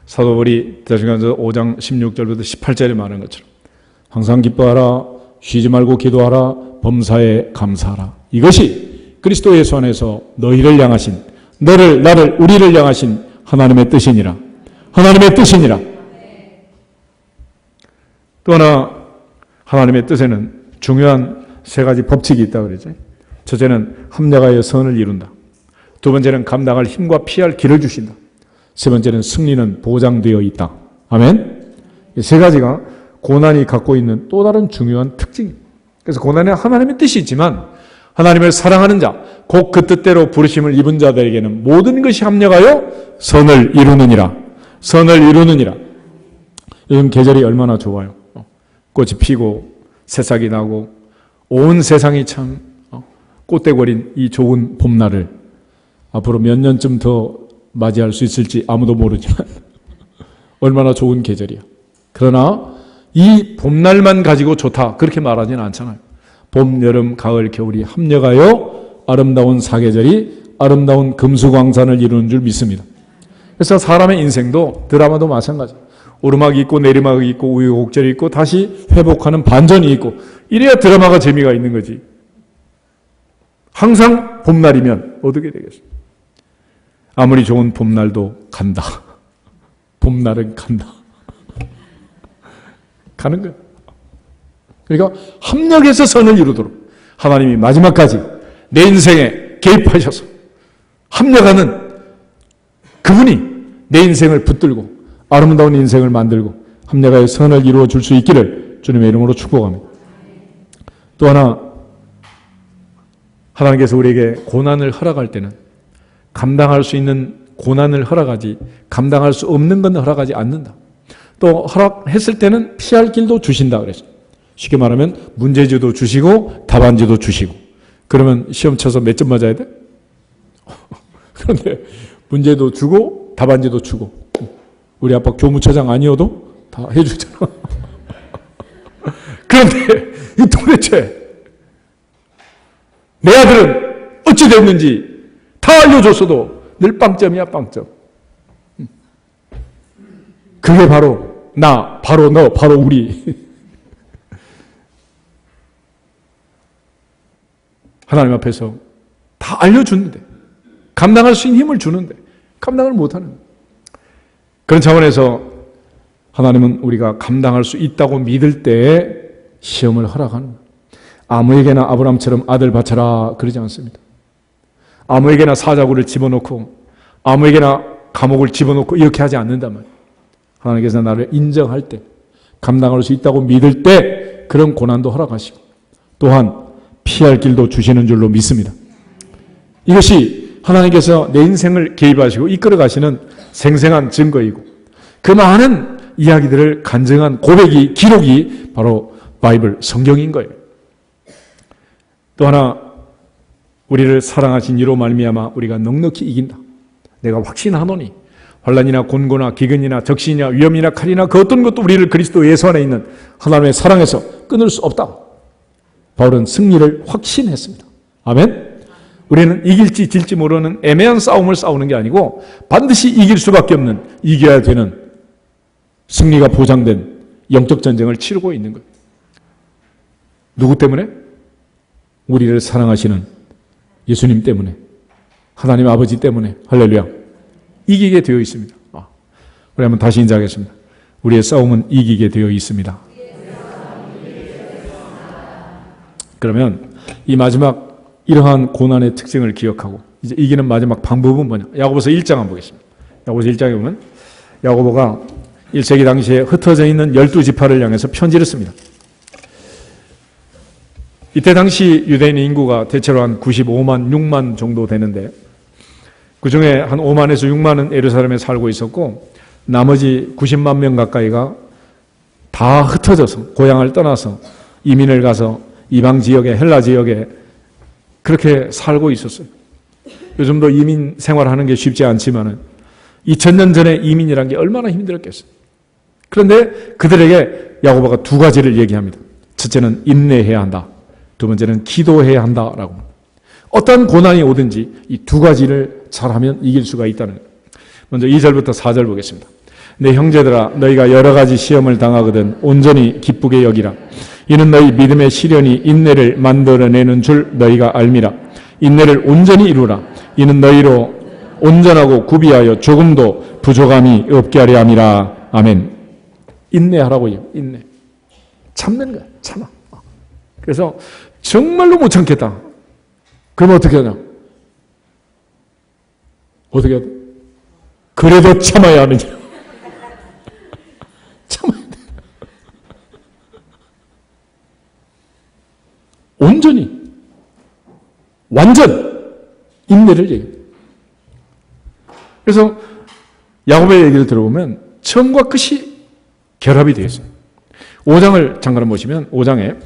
사도 바울이 데살로니가서 5장 16절부터 18절에 말하는 것처럼 항상 기뻐하라, 쉬지 말고 기도하라, 범사에 감사하라. 이것이 그리스도 예수 안에서 너희를 향하신, 너를, 나를, 우리를 향하신 하나님의 뜻이니라. 하나님의 뜻이니라. 또 하나 하나님의 뜻에는 중요한 세 가지 법칙이 있다고 그러죠. 첫째는 합력하여 선을 이룬다. 두 번째는 감당할 힘과 피할 길을 주신다. 세 번째는 승리는 보장되어 있다. 아멘? 이 세 가지가 고난이 갖고 있는 또 다른 중요한 특징입니다. 그래서 고난에 하나님의 뜻이 있지만 하나님을 사랑하는 자, 곧 그 뜻대로 부르심을 입은 자들에게는 모든 것이 합력하여 선을 이루느니라. 선을 이루느니라. 요즘 계절이 얼마나 좋아요. 꽃이 피고 새싹이 나고 온 세상이 참 꽃대거린 이 좋은 봄날을 앞으로 몇 년쯤 더 맞이할 수 있을지 아무도 모르지만 얼마나 좋은 계절이야. 그러나 이 봄날만 가지고 좋다 그렇게 말하지는 않잖아요. 봄, 여름, 가을, 겨울이 합력하여 아름다운 사계절이 아름다운 금수광산을 이루는 줄 믿습니다. 그래서 사람의 인생도 드라마도 마찬가지예요. 오르막이 있고 내리막이 있고 우여곡절이 있고 다시 회복하는 반전이 있고 이래야 드라마가 재미가 있는 거지. 항상 봄날이면 어떻게 되겠어요? 아무리 좋은 봄날도 간다. 봄날은 간다. 가는 거예요. 그러니까 합력해서 선을 이루도록 하나님이 마지막까지 내 인생에 개입하셔서 합력하는 그분이 내 인생을 붙들고 아름다운 인생을 만들고 합력하여 선을 이루어 줄 수 있기를 주님의 이름으로 축복합니다. 또 하나, 하나님께서 우리에게 고난을 허락할 때는 감당할 수 있는 고난을 허락하지 감당할 수 없는 건 허락하지 않는다. 또 허락했을 때는 피할 길도 주신다 그랬어요. 쉽게 말하면 문제지도 주시고 답안지도 주시고. 그러면 시험 쳐서 몇 점 맞아야 돼? 그런데 문제도 주고 답안지도 주고 우리 아빠 교무처장 아니어도 다 해주잖아. 그런데 이 도대체 내 아들은 어찌 됐는지 다 알려줬어도 늘 빵점이야, 빵점. 그게 바로 나, 바로 너, 바로 우리. 하나님 앞에서 다 알려주는데 감당할 수 있는 힘을 주는데 감당을 못하는 거예요. 그런 차원에서 하나님은 우리가 감당할 수 있다고 믿을 때에 시험을 허락하는 거예요. 아무에게나 아브라함처럼 아들 바쳐라 그러지 않습니다. 아무에게나 사자굴을 집어넣고 아무에게나 감옥을 집어넣고 이렇게 하지 않는단 말이에요. 하나님께서 나를 인정할 때 감당할 수 있다고 믿을 때 그런 고난도 허락하시고 또한 피할 길도 주시는 줄로 믿습니다. 이것이 하나님께서 내 인생을 개입하시고 이끌어 가시는 생생한 증거이고 그 많은 이야기들을 간증한 고백이 기록이 바로 바이블 성경인 거예요. 또 하나 우리를 사랑하신 이로 말미암아 우리가 넉넉히 이긴다. 내가 확신하노니 환난이나 곤고나 기근이나 적신이나 위험이나 칼이나 그 어떤 것도 우리를 그리스도 예수 안에 있는 하나님의 사랑에서 끊을 수 없다. 바울은 승리를 확신했습니다. 아멘. 우리는 이길지 질지 모르는 애매한 싸움을 싸우는 게 아니고 반드시 이길 수밖에 없는, 이겨야 되는 승리가 보장된 영적 전쟁을 치르고 있는 거예요. 누구 때문에? 우리를 사랑하시는 예수님 때문에, 하나님 아버지 때문에. 할렐루야. 이기게 되어 있습니다. 우리 한번 다시 인정하겠습니다. 우리의 싸움은 이기게 되어 있습니다. 그러면 이 마지막 이러한 고난의 특징을 기억하고 이제 이기는 마지막 방법은 뭐냐? 야고보서 1장 한번 보겠습니다. 야고보서 1장에 보면 야고보가 1세기 당시에 흩어져 있는 12지파를 향해서 편지를 씁니다. 이때 당시 유대인 인구가 대체로 한 95만, 6만 정도 되는데 그 중에 한 5만에서 6만은 예루살렘에 살고 있었고 나머지 90만 명 가까이가 다 흩어져서 고향을 떠나서 이민을 가서 이방 지역에, 헬라 지역에 그렇게 살고 있었어요. 요즘도 이민 생활하는 게 쉽지 않지만은 2000년 전에 이민이란 게 얼마나 힘들었겠어요. 그런데 그들에게 야고보가 두 가지를 얘기합니다. 첫째는 인내해야 한다. 두 번째는 기도해야 한다라고. 어떤 고난이 오든지 이 두 가지를 잘하면 이길 수가 있다는 거예요. 먼저 2절부터 4절 보겠습니다. 내 형제들아, 너희가 여러 가지 시험을 당하거든 온전히 기쁘게 여기라. 이는 너희 믿음의 시련이 인내를 만들어내는 줄 너희가 알미라. 인내를 온전히 이루라. 이는 너희로 온전하고 구비하여 조금도 부족함이 없게 하려 함이라. 아멘. 인내하라고요. 인내. 참는 거야. 참아. 그래서 정말로 못 참겠다. 그럼 어떻게 하냐? 어떻게 해야 돼? 그래도 참아야 하느냐? 참아야 돼. 온전히, 완전 인내를 얘기해요. 그래서 야고보의 얘기를 들어보면 처음과 끝이 결합이 되어 있어요. 5장을 잠깐 보시면 5장에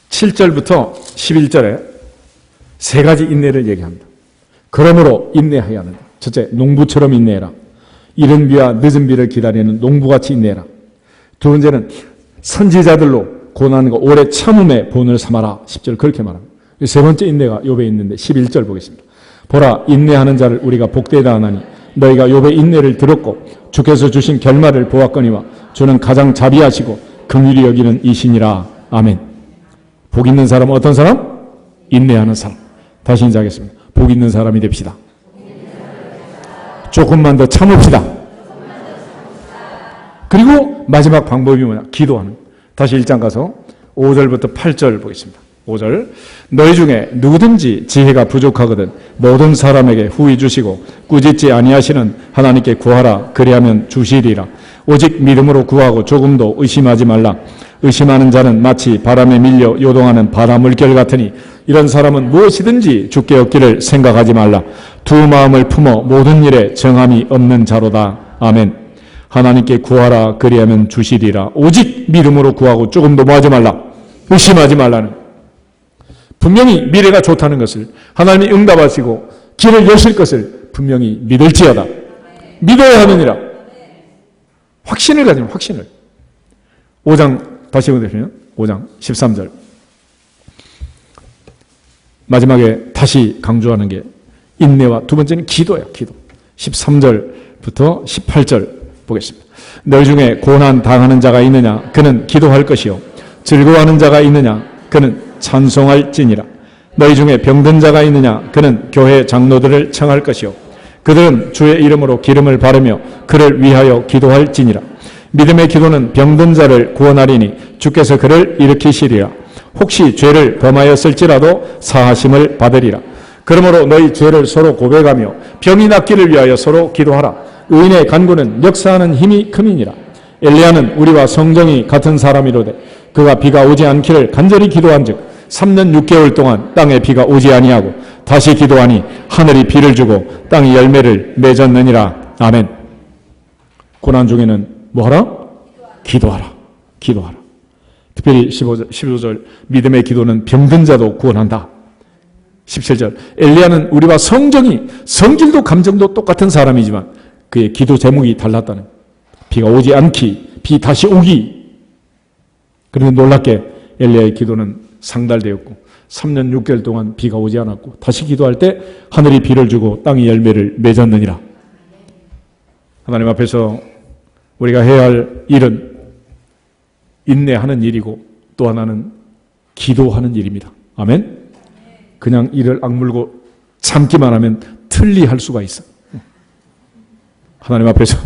7절부터 11절에 세 가지 인내를 얘기합니다. 그러므로 인내해야 한다. 첫째, 농부처럼 인내해라. 이른 비와 늦은 비를 기다리는 농부같이 인내해라. 두 번째는 선지자들로 고난과 오래 참음의 본을 삼아라. 10절 그렇게 말합니다. 세 번째 인내가 욥에 있는데 11절 보겠습니다. 보라, 인내하는 자를 우리가 복되다 하나니 너희가 욥의 인내를 들었고 주께서 주신 결말을 보았거니와 주는 가장 자비하시고 긍휼히 여기는 이시니라. 아멘. 복 있는 사람은 어떤 사람? 인내하는 사람. 다시 인사하겠습니다. 복 있는 사람이 됩시다. 조금만 더 참읍시다. 그리고 마지막 방법이 뭐냐? 기도하는. 다시 1장 가서 5절부터 8절 보겠습니다. 5절. 너희 중에 누구든지 지혜가 부족하거든 모든 사람에게 후히 주시고 꾸짖지 아니하시는 하나님께 구하라. 그리하면 주시리라. 오직 믿음으로 구하고 조금도 의심하지 말라. 의심하는 자는 마치 바람에 밀려 요동하는 바닷물결 같으니 이런 사람은 무엇이든지 주께 얻기를 생각하지 말라. 두 마음을 품어 모든 일에 정함이 없는 자로다. 아멘. 하나님께 구하라. 그리하면 주시리라. 오직 믿음으로 구하고 조금도 뭐 하지 말라. 의심하지 말라는. 분명히 미래가 좋다는 것을, 하나님이 응답하시고 길을 여실 것을 분명히 믿을지어다. 믿어야 하느니라. 확신을 가지는 확신을. 5장 다시 보시면 5장 13절 마지막에 다시 강조하는 게 인내와 두 번째는 기도예요. 기도. 13절부터 18절 보겠습니다. 너희 중에 고난 당하는 자가 있느냐? 그는 기도할 것이요. 즐거워하는 자가 있느냐? 그는 찬송할지니라. 너희 중에 병든 자가 있느냐? 그는 교회 장로들을 청할 것이요. 그들은 주의 이름으로 기름을 바르며 그를 위하여 기도할지니라. 믿음의 기도는 병든 자를 구원하리니 주께서 그를 일으키시리라. 혹시 죄를 범하였을지라도 사하심을 받으리라. 그러므로 너희 죄를 서로 고백하며 병이 낫기를 위하여 서로 기도하라. 의인의 간구는 역사하는 힘이 큼이니라. 엘리야는 우리와 성정이 같은 사람이로되 그가 비가 오지 않기를 간절히 기도한즉 3년 6개월 동안 땅에 비가 오지 아니하고 다시 기도하니 하늘이 비를 주고 땅이 열매를 맺었느니라. 아멘. 고난 중에는 뭐하라? 기도하라. 기도하라. 특별히 15절 믿음의 기도는 병든 자도 구원한다. 17절 엘리야는 우리와 성질도 감정도 똑같은 사람이지만 그의 기도 제목이 달랐다는 거예요. 비가 오지 않기, 비 다시 오기. 그런데 놀랍게 엘리야의 기도는 상달되었고 3년 6개월 동안 비가 오지 않았고 다시 기도할 때 하늘이 비를 주고 땅이 열매를 맺었느니라. 하나님 앞에서 우리가 해야 할 일은 인내하는 일이고 또 하나는 기도하는 일입니다. 아멘? 그냥 이를 악물고 참기만 하면 틀리할 수가 있어. 하나님 앞에서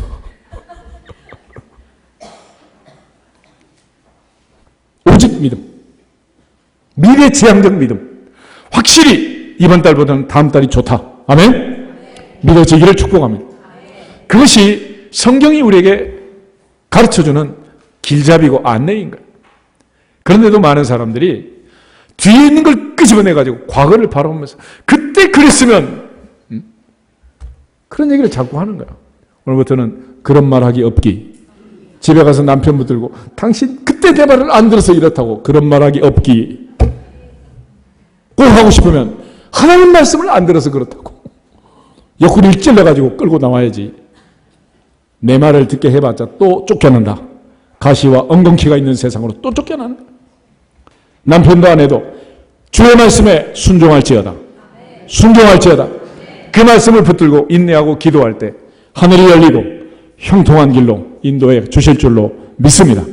오직 믿음, 미래지향적 믿음, 확실히 이번 달보다는 다음 달이 좋다. 아멘? 믿어지기를 축복합니다. 그것이 성경이 우리에게 가르쳐주는 길잡이고 안내인 거예요. 그런데도 많은 사람들이 뒤에 있는 걸 끄집어내가지고 과거를 바라보면서 그때 그랬으면 그런 얘기를 자꾸 하는 거야. 오늘부터는 그런 말하기 없기. 집에 가서 남편 붙들고 당신 그때 내 말을 안 들어서 이렇다고 그런 말하기 없기. 꼭 하고 싶으면 하나님 말씀을 안 들어서 그렇다고 옆구리를 찔러가지고 끌고 나와야지. 내 말을 듣게 해봤자 또 쫓겨난다. 가시와 엉겅퀴가 있는 세상으로 또 쫓겨난다. 남편도 아내도 주의 말씀에 순종할지어다. 순종할지어다. 그 말씀을 붙들고 인내하고 기도할 때 하늘이 열리고 형통한 길로 인도해 주실 줄로 믿습니다.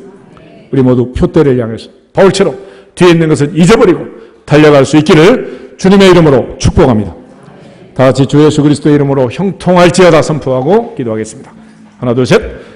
우리 모두 표대를 향해서 바울처럼 뒤에 있는 것을 잊어버리고 달려갈 수 있기를 주님의 이름으로 축복합니다. 다 같이 주 예수 그리스도의 이름으로 형통할지어다 선포하고 기도하겠습니다. 하나 둘 셋.